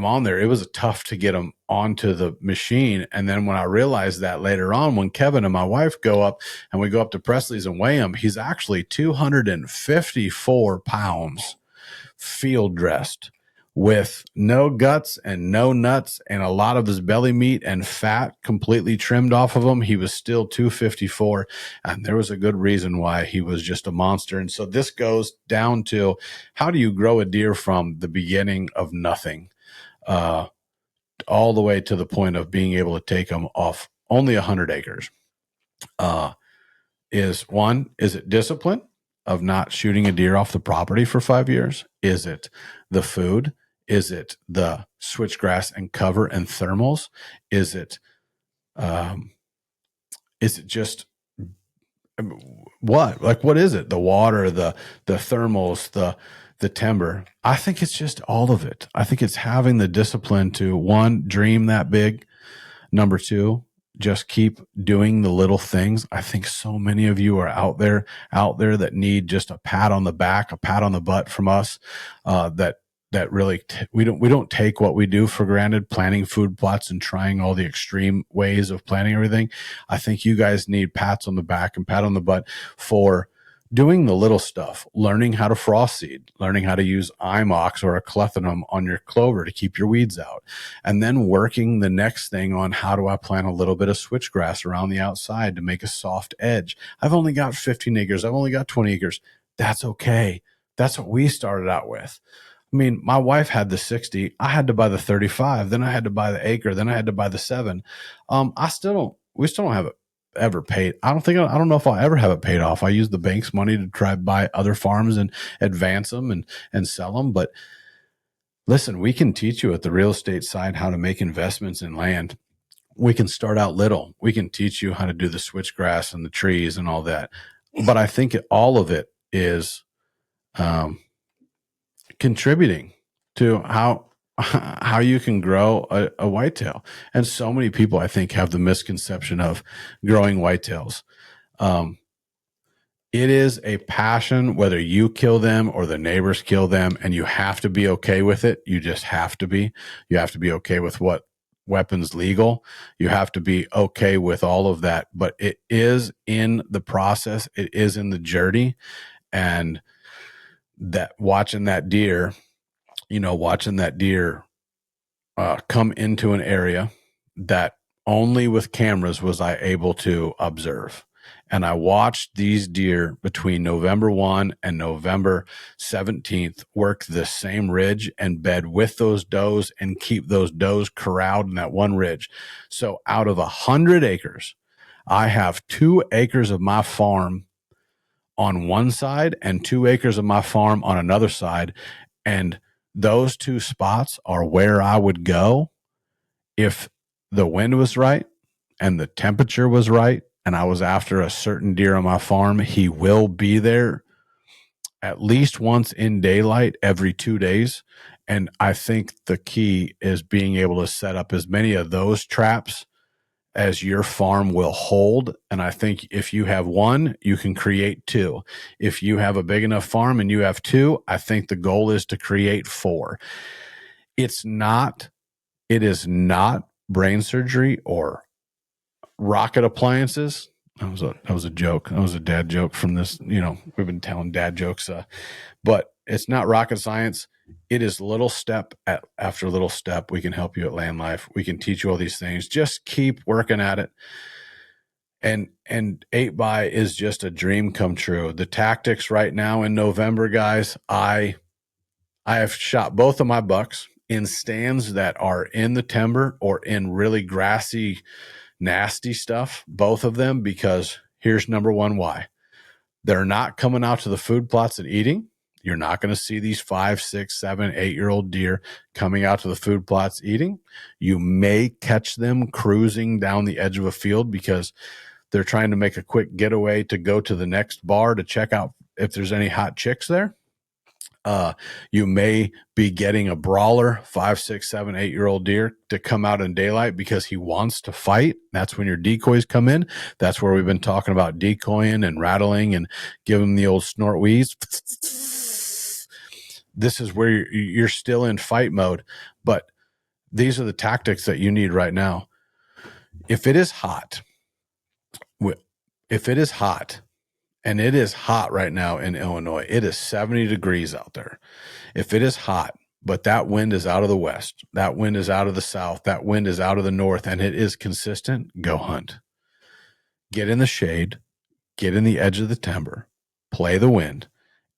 Speaker 1: on there, it was tough to get him onto the machine. And then when I realized that later on, when Kevin and my wife go up and we go up to Presley's and weigh him, he's actually 254 pounds field dressed with no guts and no nuts and a lot of his belly meat and fat completely trimmed off of him. He was still 254. And there was a good reason why he was just a monster. And so this goes down to how do you grow a deer from the beginning of nothing, all the way to the point of being able to take them off only 100 acres. Is it discipline of not shooting a deer off the property for 5 years? Is it the food? Is it the switchgrass and cover and thermals? Is it just what? Like, what is it? The water, the thermals, the timber. I think it's just all of it. I think it's having the discipline to, one, dream that big. Number two, just keep doing the little things. I think so many of you are out there that need just a pat on the back, a pat on the butt from us, that really we don't take what we do for granted, planting food plots and trying all the extreme ways of planting everything. I think you guys need pats on the back and pat on the butt for doing the little stuff, learning how to frost seed, learning how to use IMOX or a clethodim on your clover to keep your weeds out, and then working the next thing on how do I plant a little bit of switchgrass around the outside to make a soft edge. I've only got 15 acres. I've only got 20 acres. That's okay. That's what we started out with. I mean, my wife had the 60. I had to buy the 35. Then I had to buy the acre. Then I had to buy the 7. We still don't have it ever paid. I don't know if I'll ever have it paid off. I use the bank's money to try to buy other farms and advance them and sell them. But listen, we can teach you at the real estate side how to make investments in land. We can start out little. We can teach you how to do the switchgrass and the trees and all that. but I think all of it is contributing to how you can grow a whitetail. And so many people, I think, have the misconception of growing whitetails. It is a passion, whether you kill them or the neighbors kill them, and you have to be okay with it. You just have to be. You have to be okay with what weapons legal. You have to be okay with all of that. But it is in the process. It is in the journey. And that watching that deer, come into an area that only with cameras was I able to observe. And I watched these deer between November 1 and November 17th work the same ridge and bed with those does and keep those does corralled in that one ridge. So out of 100 acres, I have 2 acres of my farm on one side and 2 acres of my farm on another side. And those 2 spots are where I would go if the wind was right and the temperature was right and I was after a certain deer on my farm. He will be there at least once in daylight every 2 days. And I think the key is being able to set up as many of those traps as your farm will hold. And I think if you have 1, you can create 2. If you have a big enough farm and you have 2, I think the goal is to create 4. It is not brain surgery or rocket appliances. That was a joke. That was a dad joke from this. We've been telling dad jokes, but it's not rocket science. It is little step after little step. We can help you at LANDLIFE. We can teach you all these things. Just keep working at it. And 8x is just a dream come true. The tactics right now in November, guys, I have shot both of my bucks in stands that are in the timber or in really grassy, nasty stuff, both of them, because here's number one why. They're not coming out to the food plots and eating. You're not going to see these 5, 6, 7, 8-year-old deer coming out to the food plots eating. You may catch them cruising down the edge of a field because they're trying to make a quick getaway to go to the next bar to check out if there's any hot chicks there. You may be getting a brawler, 5, 6, 7, 8-year-old deer to come out in daylight because he wants to fight. That's when your decoys come in. That's where we've been talking about decoying and rattling and giving them the old snort wheeze. This is where you're still in fight mode, but these are the tactics that you need right now. If it is hot, and it is hot right now in Illinois, it is 70 degrees out there. If it is hot, but that wind is out of the west, that wind is out of the south, that wind is out of the north, and it is consistent, go hunt. Get in the shade, get in the edge of the timber, play the wind,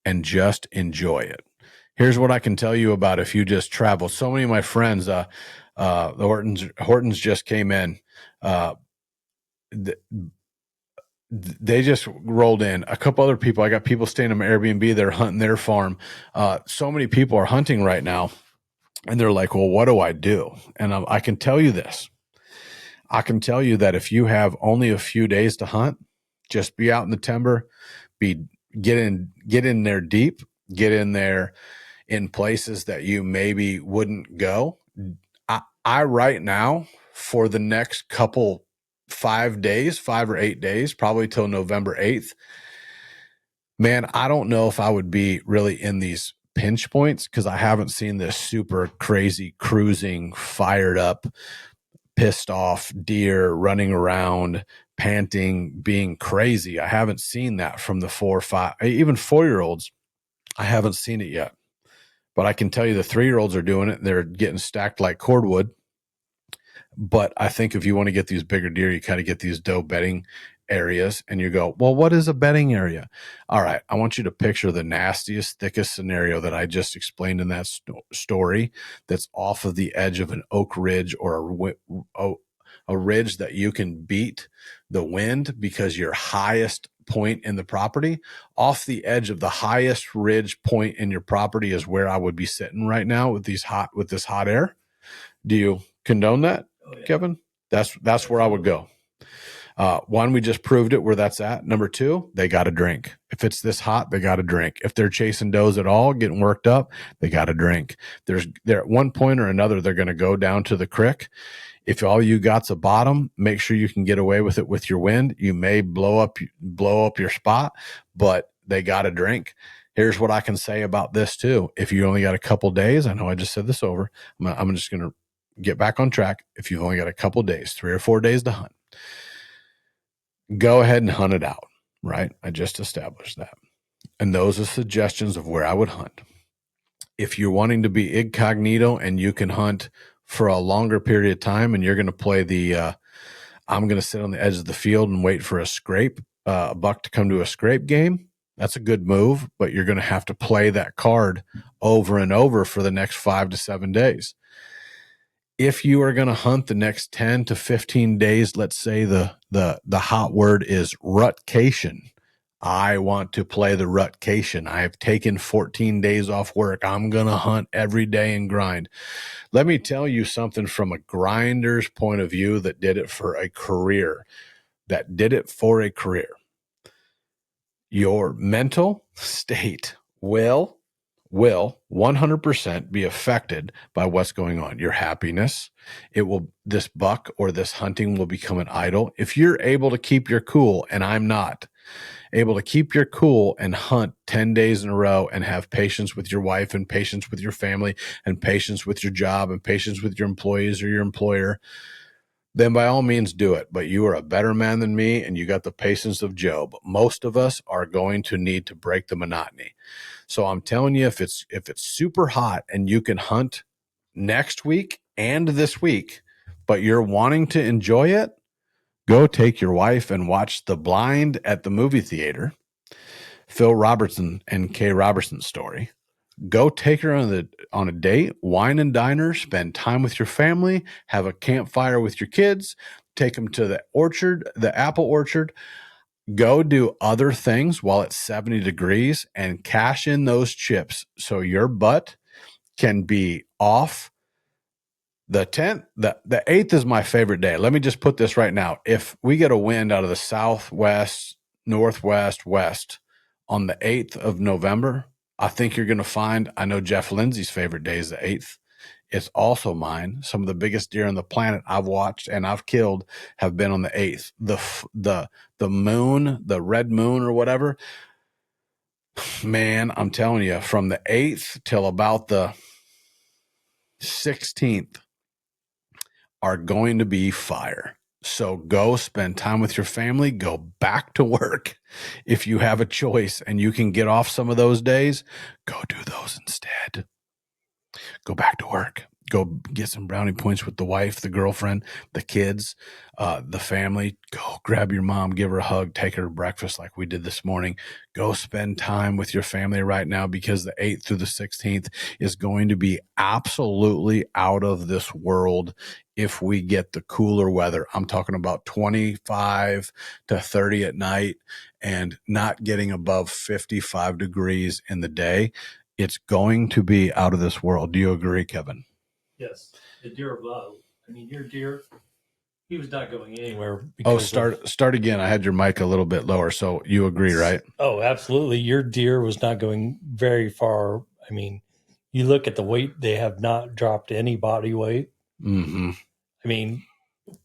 Speaker 1: and just enjoy it. Here's what I can tell you about if you just travel. So many of my friends, the Hortons just came in. They just rolled in. A couple other people. I got people staying in my Airbnb. They're hunting their farm. So many people are hunting right now, and they're like, "Well, what do I do?" And I can tell you this. I can tell you that if you have only a few days to hunt, just be out in the timber, get in there deep, get in there in places that you maybe wouldn't go. I right now for the next 5 or 8 days, probably till November 8th, man, I don't know if I would be really in these pinch points because I haven't seen this super crazy cruising, fired up, pissed off deer running around, panting, being crazy. I haven't seen that from the 4 or 5, even 4-year-olds. I haven't seen it yet. But I can tell you the 3-year-olds are doing it. They're getting stacked like cordwood. But I think if you want to get these bigger deer, you kind of get these doe bedding areas and you go, well, what is a bedding area? All right. I want you to picture the nastiest, thickest scenario that I just explained in that story that's off of the edge of an oak ridge or a ridge that you can beat the wind because your highest point in the property. Off the edge of the highest ridge point in your property is where I would be sitting right now with this hot air. Do you condone that, Kevin? That's where I would go. One, we just proved it where that's at. Number two, they got to drink. If it's this hot, they got to drink. If they're chasing does at all, getting worked up, they got to drink. They're at one point or another, they're going to go down to the creek. If all you got's a bottom, make sure you can get away with it with your wind. You may blow up your spot, but they got to drink. Here's what I can say about this too. If you only got a couple days, I know I just said this over. I'm just going to get back on track. If you've only got a couple days, 3 or 4 days to hunt, go ahead and hunt it out, right? I just established that. And those are suggestions of where I would hunt. If you're wanting to be incognito and you can hunt for a longer period of time and you're going to play I'm going to sit on the edge of the field and wait for a buck to come to a scrape game, that's a good move, but you're going to have to play that card over and over for the next 5 to 7 days. If you are going to hunt the next 10 to 15 days, let's say the hot word is rutcation. I want to play the rutcation. I have taken 14 days off work. I'm going to hunt every day and grind. Let me tell you something from a grinder's point of view that did it for a career. Your mental state will 100% be affected by what's going on. Your happiness, this buck or this hunting will become an idol. If you're able to keep your cool, and I'm not able to keep your cool and hunt 10 days in a row and have patience with your wife and patience with your family and patience with your job and patience with your employees or your employer, then by all means do it. But you are a better man than me and you got the patience of Job. Most of us are going to need to break the monotony. So I'm telling you, if it's super hot and you can hunt next week and this week, but you're wanting to enjoy it, go take your wife and watch The Blind at the movie theater, Phil Robertson and Kay Robertson's story. Go take her on a date, wine and diner, spend time with your family, have a campfire with your kids, take them to the orchard, the apple orchard. Go do other things while it's 70 degrees and cash in those chips so your butt can be off. The 10th, the 8th is my favorite day. Let me just put this right now. If we get a wind out of the southwest, northwest, west on the 8th of November, I think you're going to find, I know Jeff Lindsay's favorite day is the 8th. It's also mine. Some of the biggest deer on the planet I've watched and I've killed have been on the 8th. The moon, the red moon or whatever, man, I'm telling you, from the 8th till about the 16th are going to be fire. So go spend time with your family, go back to work. If you have a choice and you can get off some of those days, go do those instead. Go back to work. Go get some brownie points with the wife, the girlfriend, the kids, the family. Go grab your mom, give her a hug, take her to breakfast like we did this morning. Go spend time with your family right now because the 8th through the 16th is going to be absolutely out of this world if we get the cooler weather. I'm talking about 25 to 30 at night and not getting above 55 degrees in the day. It's going to be out of this world. Do you agree, Kevin?
Speaker 2: Yes. The deer of love. I mean, your deer, he was not going anywhere.
Speaker 1: Start again. I had your mic a little bit lower, so you agree, right?
Speaker 2: Oh, absolutely. Your deer was not going very far. I mean, you look at the weight, they have not dropped any body weight.
Speaker 1: Mm-hmm.
Speaker 2: I mean,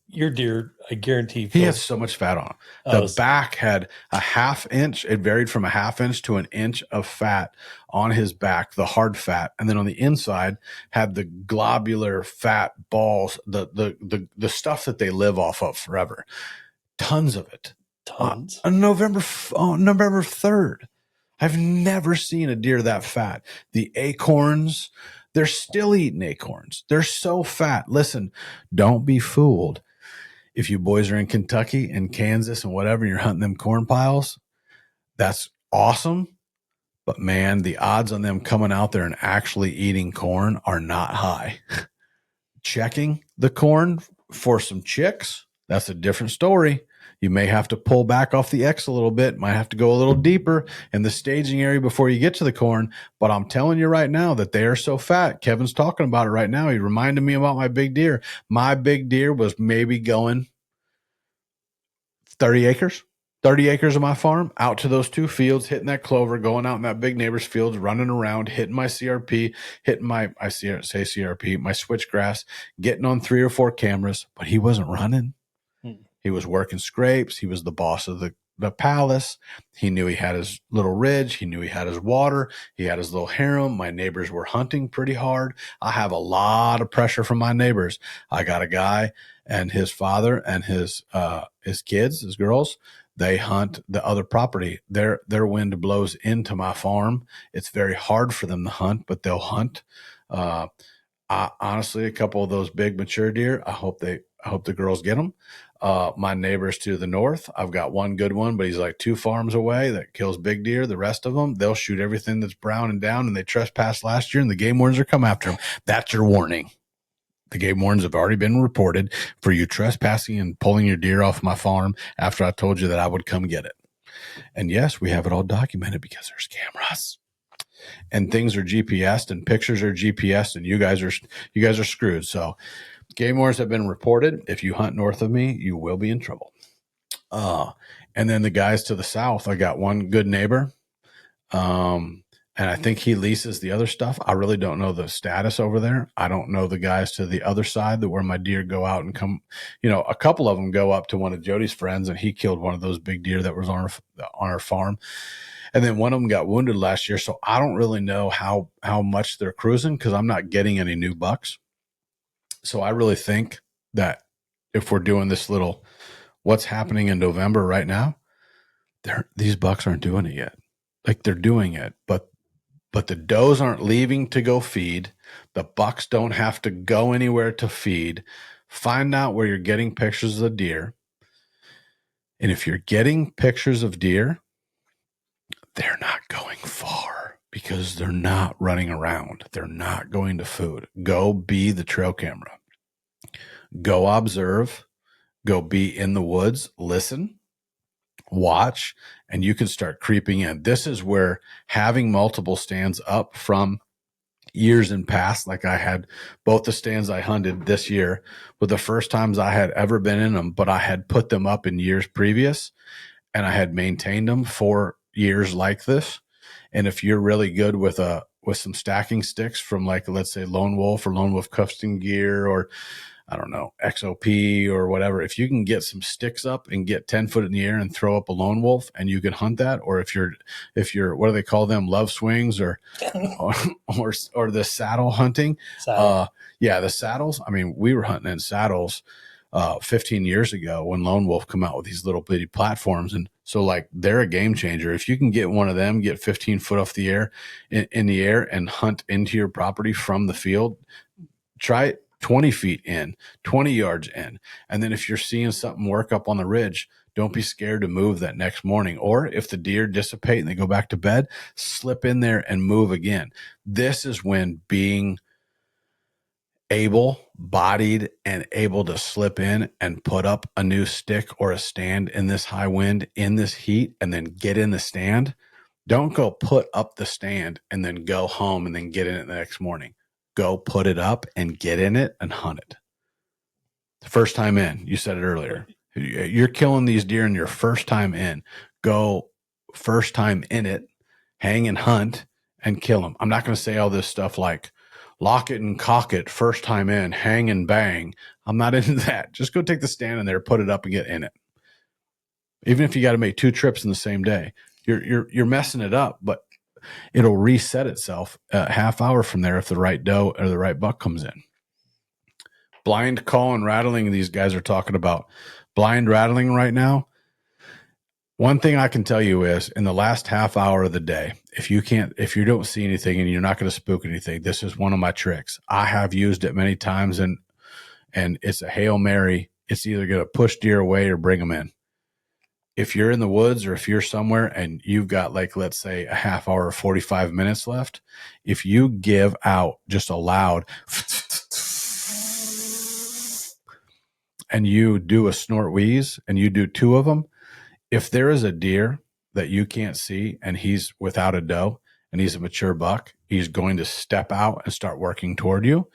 Speaker 2: your deer, I guarantee.
Speaker 1: He has so much fat on him. The back had a ½ inch. It varied from a ½ inch to an inch of fat on his back, the hard fat. And then on the inside had the globular fat balls, the stuff that they live off of forever. Tons of it.
Speaker 2: Tons.
Speaker 1: On November 3rd. I've never seen a deer that fat. The acorns, they're still eating acorns. They're so fat. Listen, don't be fooled. If you boys are in Kentucky and Kansas and whatever, you're hunting them corn piles, that's awesome. But man, the odds on them coming out there and actually eating corn are not high. Checking the corn for some chicks, that's a different story. You may have to pull back off the X a little bit, might have to go a little deeper in the staging area before you get to the corn. But I'm telling you right now that they are so fat. Kevin's talking about it right now. He reminded me about my big deer. My big deer was maybe going 30 acres. 30 acres of my farm, out to those 2 fields, hitting that clover, going out in that big neighbor's fields, running around, hitting my CRP, hitting my CRP, my switchgrass, getting on 3 or 4 cameras, but he wasn't running. He was working scrapes. He was the boss of the palace. He knew he had his little ridge. He knew he had his water. He had his little harem. My neighbors were hunting pretty hard. I have a lot of pressure from my neighbors. I got a guy and his father and his kids, his girls. They hunt the other property. Their wind blows into my farm. It's very hard for them to hunt, but they'll hunt. Honestly, a couple of those big mature deer, I hope the girls get them. My neighbors to the north, I've got one good one, but he's like 2 farms away that kills big deer. The rest of them, they'll shoot everything that's brown and down, and they trespassed last year, and the game wardens are come after them. That's your warning. The game wardens have already been reported for you trespassing and pulling your deer off my farm after I told you that I would come get it. And yes, we have it all documented because there's cameras. And things are GPSed and pictures are GPSed, and you guys are screwed. So game wardens have been reported. If you hunt north of me, you will be in trouble. And then the guys to the south, I got one good neighbor. And I think he leases the other stuff. I really don't know the status over there. I don't know the guys to the other side, that where my deer go out and come. A couple of them go up to one of Jody's friends, and he killed one of those big deer that was on our farm. And then one of them got wounded last year. So I don't really know how much they're cruising, because I'm not getting any new bucks. So I really think that if we're doing this little, what's happening in November right now, these bucks aren't doing it yet. Like, they're doing it, but the does aren't leaving to go feed. The bucks don't have to go anywhere to feed. Find out where you're getting pictures of the deer. And if you're getting pictures of deer, they're not going far, because they're not running around. They're not going to food. Go be the trail camera. Go observe. Go be in the woods. Listen. Watch. And you can start creeping in. This is where having multiple stands up from years in past, like I had both the stands I hunted this year were the first times I had ever been in them, but I had put them up in years previous, and I had maintained them for years like this. And if you're really good with some stacking sticks from, like, let's say Lone Wolf or Lone Wolf Custom Gear, or I don't know, XOP or whatever, if you can get some sticks up and get 10 foot in the air and throw up a lone wolf, and you can hunt that, or if you're, what do they call them? Love swings or the saddle hunting. The saddles. I mean, we were hunting in saddles 15 years ago when Lone Wolf come out with these little bitty platforms. And so, like, they're a game changer. If you can get one of them, get 15 foot off the air in the air and hunt into your property from the field, try it 20 feet in, 20 yards in. And then if you're seeing something work up on the ridge, don't be scared to move that next morning. Or if the deer dissipate and they go back to bed, slip in there and move again. This is when being able-bodied and able to slip in and put up a new stick or a stand in this high wind, in this heat, and then get in the stand. Don't go put up the stand and then go home and then get in it the next morning. Go put it up and get in it and hunt it. The first time in, you said it earlier. You're killing these deer in your first time in. Go first time in it, hang and hunt and kill them. I'm not going to say all this stuff like lock it and cock it, first time in, hang and bang. I'm not into that. Just go take the stand in there, put it up and get in it. Even if you got to make 2 trips in the same day, you're messing it up, but it'll reset itself a half hour from there if the right doe or the right buck comes in. Blind call and rattling, these guys are talking about blind rattling right now. One thing I can tell you is, in the last half hour of the day, if you don't see anything and you're not going to spook anything, this is one of my tricks. I have used it many times, and it's a Hail Mary. It's either going to push deer away or bring them in. If you're in the woods, or if you're somewhere and you've got, like, let's say a half hour or 45 minutes left, if you give out just a loud and you do a snort wheeze and you do 2 of them, if there is a deer that you can't see and he's without a doe and he's a mature buck, he's going to step out and start working toward you.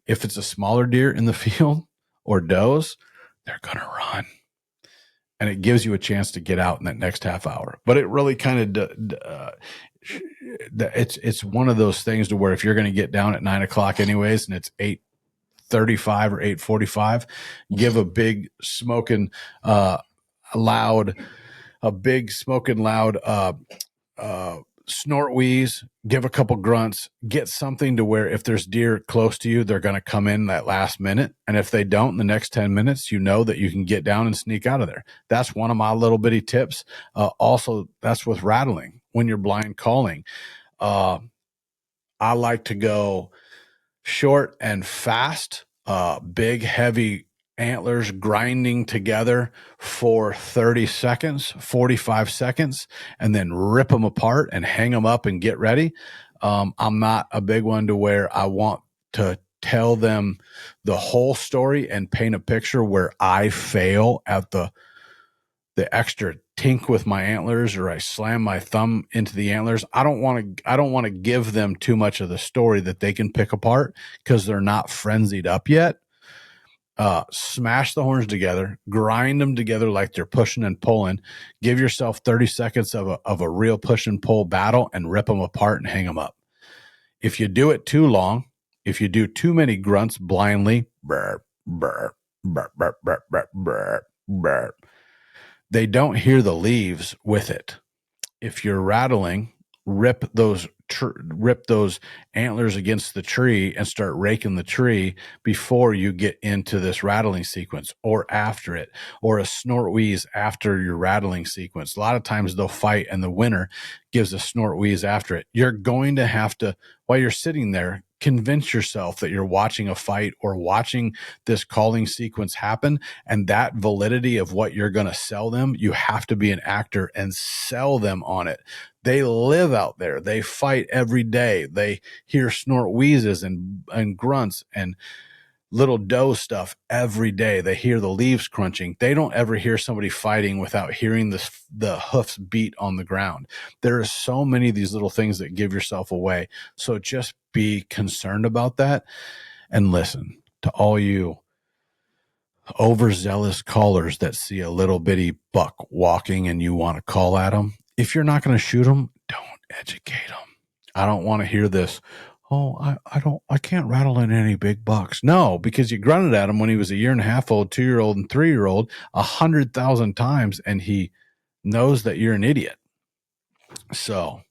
Speaker 1: If it's a smaller deer in the field or does, they're going to run. and it gives you a chance to get out in that next half hour. But it really kind of it's one of those things to where if you're going to get down at 9 o'clock anyways, and it's 8:35 or 8:45, give a big smoking loud snort wheeze, give a couple grunts, get something to where if there's deer close to you, they're going to come in that last minute. And if they don't in the next 10 minutes, you know that you can get down and sneak out of there. That's one of my little bitty tips. Also, that's with rattling when you're blind calling. I like to go short and fast, big, heavy antlers grinding together for 30 seconds, 45 seconds, and then rip them apart and hang them up and get ready. I'm not a big one to where I want to tell them the whole story and paint a picture where I fail at the extra tink with my antlers, or I slam my thumb into the antlers. I don't want to give them too much of the story that they can pick apart because they're not frenzied up yet. Smash the horns together, grind them together like they're pushing and pulling. Give yourself 30 seconds of a real push and pull battle and rip them apart and hang them up. If you do it too long, if you do too many grunts blindly, burr, burr, burr, burr, burr, burr, burr, burr, they don't hear the leaves with it. If you're rattling, rip those antlers against the tree and start raking the tree before you get into this rattling sequence, or after it, or a snort wheeze after your rattling sequence. A lot of times they'll fight and the winner gives a snort wheeze after it. You're going to have to, while you're sitting there, convince yourself that you're watching a fight or watching this calling sequence happen, and that validity of what you're going to sell them, you have to be an actor and sell them on it. They live out there. They fight every day. They hear snort wheezes and grunts and little doe stuff every day. They hear the leaves crunching. They don't ever hear somebody fighting without hearing the hoofs beat on the ground. There are so many of these little things that give yourself away. So just be concerned about that and listen to all you overzealous callers that see a little bitty buck walking and you want to call at them. If you're not going to shoot them, don't educate them. I don't want to hear this. Oh, I can't rattle in any big bucks. No, because you grunted at him when he was a 1.5 years old, 2-year-old, and 3-year-old 100,000 times, and he knows that you're an idiot. So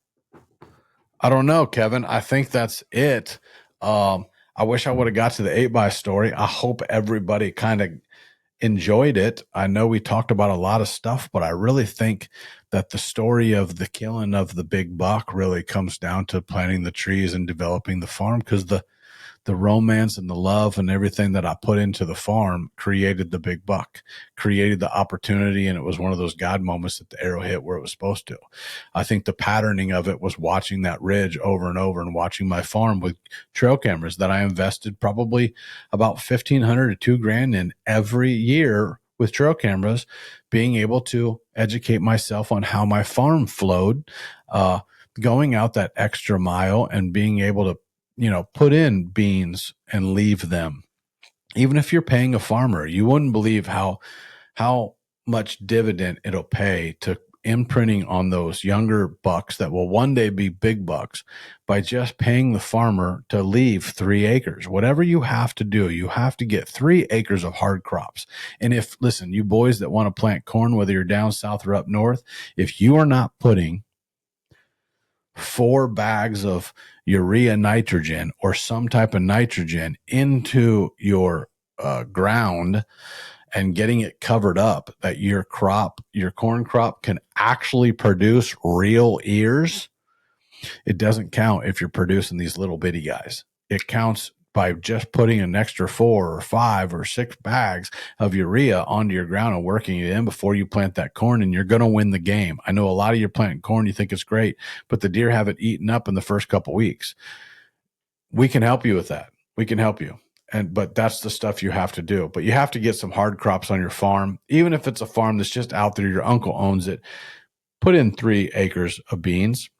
Speaker 1: I don't know, Kevin. I think that's it. I wish I would have got to the 8x story. I hope everybody kind of enjoyed it. I know we talked about a lot of stuff, but I really think that the story of the killing of the big buck really comes down to planting the trees and developing the farm, because the romance and the love and everything that I put into the farm created the big buck, created the opportunity. And it was one of those God moments that the arrow hit where it was supposed to. I think the patterning of it was watching that ridge over and over and watching my farm with trail cameras that I invested probably about $1,500 to $2,000 in every year with trail cameras, being able to educate myself on how my farm flowed, going out that extra mile and being able to put in beans and leave them. Even if you're paying a farmer, you wouldn't believe how much dividend it'll pay to imprinting on those younger bucks that will one day be big bucks by just paying the farmer to leave 3 acres. Whatever you have to do, you have to get 3 acres of hard crops. And listen, you boys that want to plant corn, whether you're down south or up north, if you are not putting 4 bags of urea nitrogen or some type of nitrogen into your ground and getting it covered up, that your corn crop can actually produce real ears, it doesn't count if you're producing these little bitty guys. It counts by just putting an extra 4 or 5 or 6 bags of urea onto your ground and working it in before you plant that corn, and you're going to win the game. I know a lot of you planting corn, you think it's great, but the deer have it eaten up in the first couple weeks. We can help you with that. We can help you. But that's the stuff you have to do. But you have to get some hard crops on your farm. Even if it's a farm that's just out there, your uncle owns it, put in 3 acres of beans,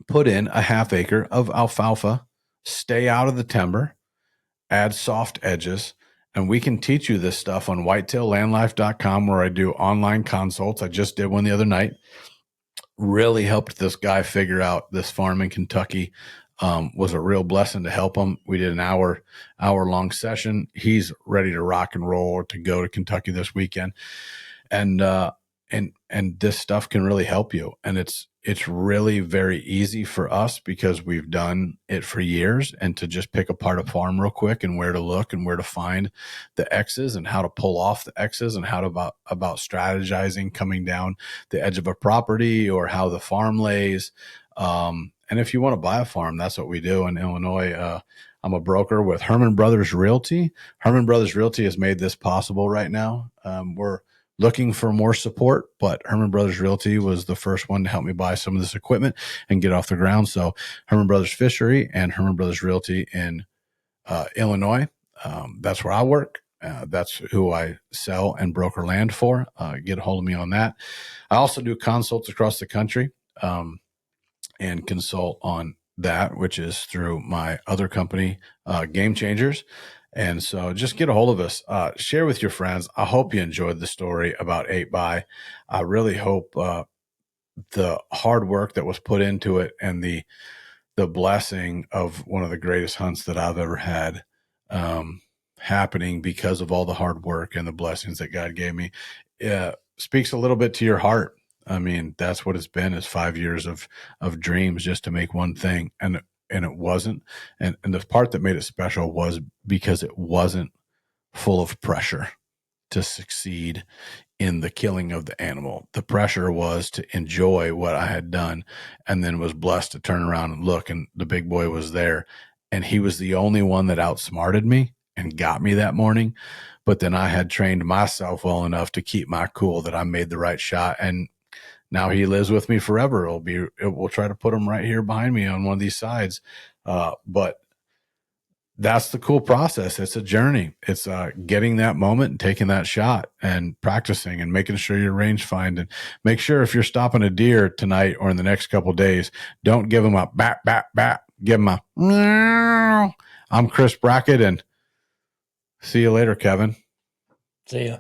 Speaker 1: put in a 1/2 acre of alfalfa, stay out of the timber, add soft edges, And we can teach you this stuff on whitetaillandlife.com, where I do online consults. I just did one the other night. Really helped this guy figure out this farm in Kentucky. Was a real blessing to help him. We did an hour long session. He's ready to rock and roll or to go to Kentucky this weekend. And this stuff can really help you. And it's really very easy for us because we've done it for years, and to just pick apart a farm real quick and where to look and where to find the X's and how to pull off the X's and how to about strategizing coming down the edge of a property or how the farm lays. And if you want to buy a farm, that's what we do in Illinois. I'm a broker with Herman Brothers Realty. Herman Brothers Realty has made this possible right now. We're looking for more support, but Herman Brothers Realty was the first one to help me buy some of this equipment and get off the ground. So Herman Brothers Fishery and Herman Brothers Realty in Illinois. That's where I work. That's who I sell and broker land for. Get a hold of me on that. I also do consults across the country and consult on that, which is through my other company, Game Changers. And so just get a hold of us, share with your friends. I hope you enjoyed the story about 8x. I really hope the hard work that was put into it and the blessing of one of the greatest hunts that I've ever had happening because of all the hard work and the blessings that God gave me speaks a little bit to your heart. I mean, that's what it's been, is 5 years of dreams just to make one thing. And it wasn't. And the part that made it special was because it wasn't full of pressure to succeed in the killing of the animal. The pressure was to enjoy what I had done, and then was blessed to turn around and look, and the big boy was there. And he was the only one that outsmarted me and got me that morning. But then I had trained myself well enough to keep my cool that I made the right shot. And now he lives with me forever. We'll try to put him right here behind me on one of these sides. But that's the cool process. It's a journey. It's getting that moment and taking that shot and practicing and making sure you're range find, and make sure if you're stopping a deer tonight or in the next couple of days, don't give him a bat, bat, bat. Give him a meow. I'm Chris Brackett, and see you later, Kevin.
Speaker 2: See ya.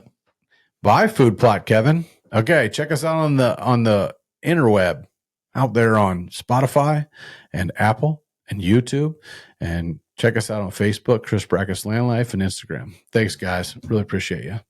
Speaker 1: Bye, food plot, Kevin. Okay, check us out on the interweb out there on Spotify and Apple and YouTube, and check us out on Facebook, Chris Brackett's Land Life, and Instagram. Thanks, guys. Really appreciate you.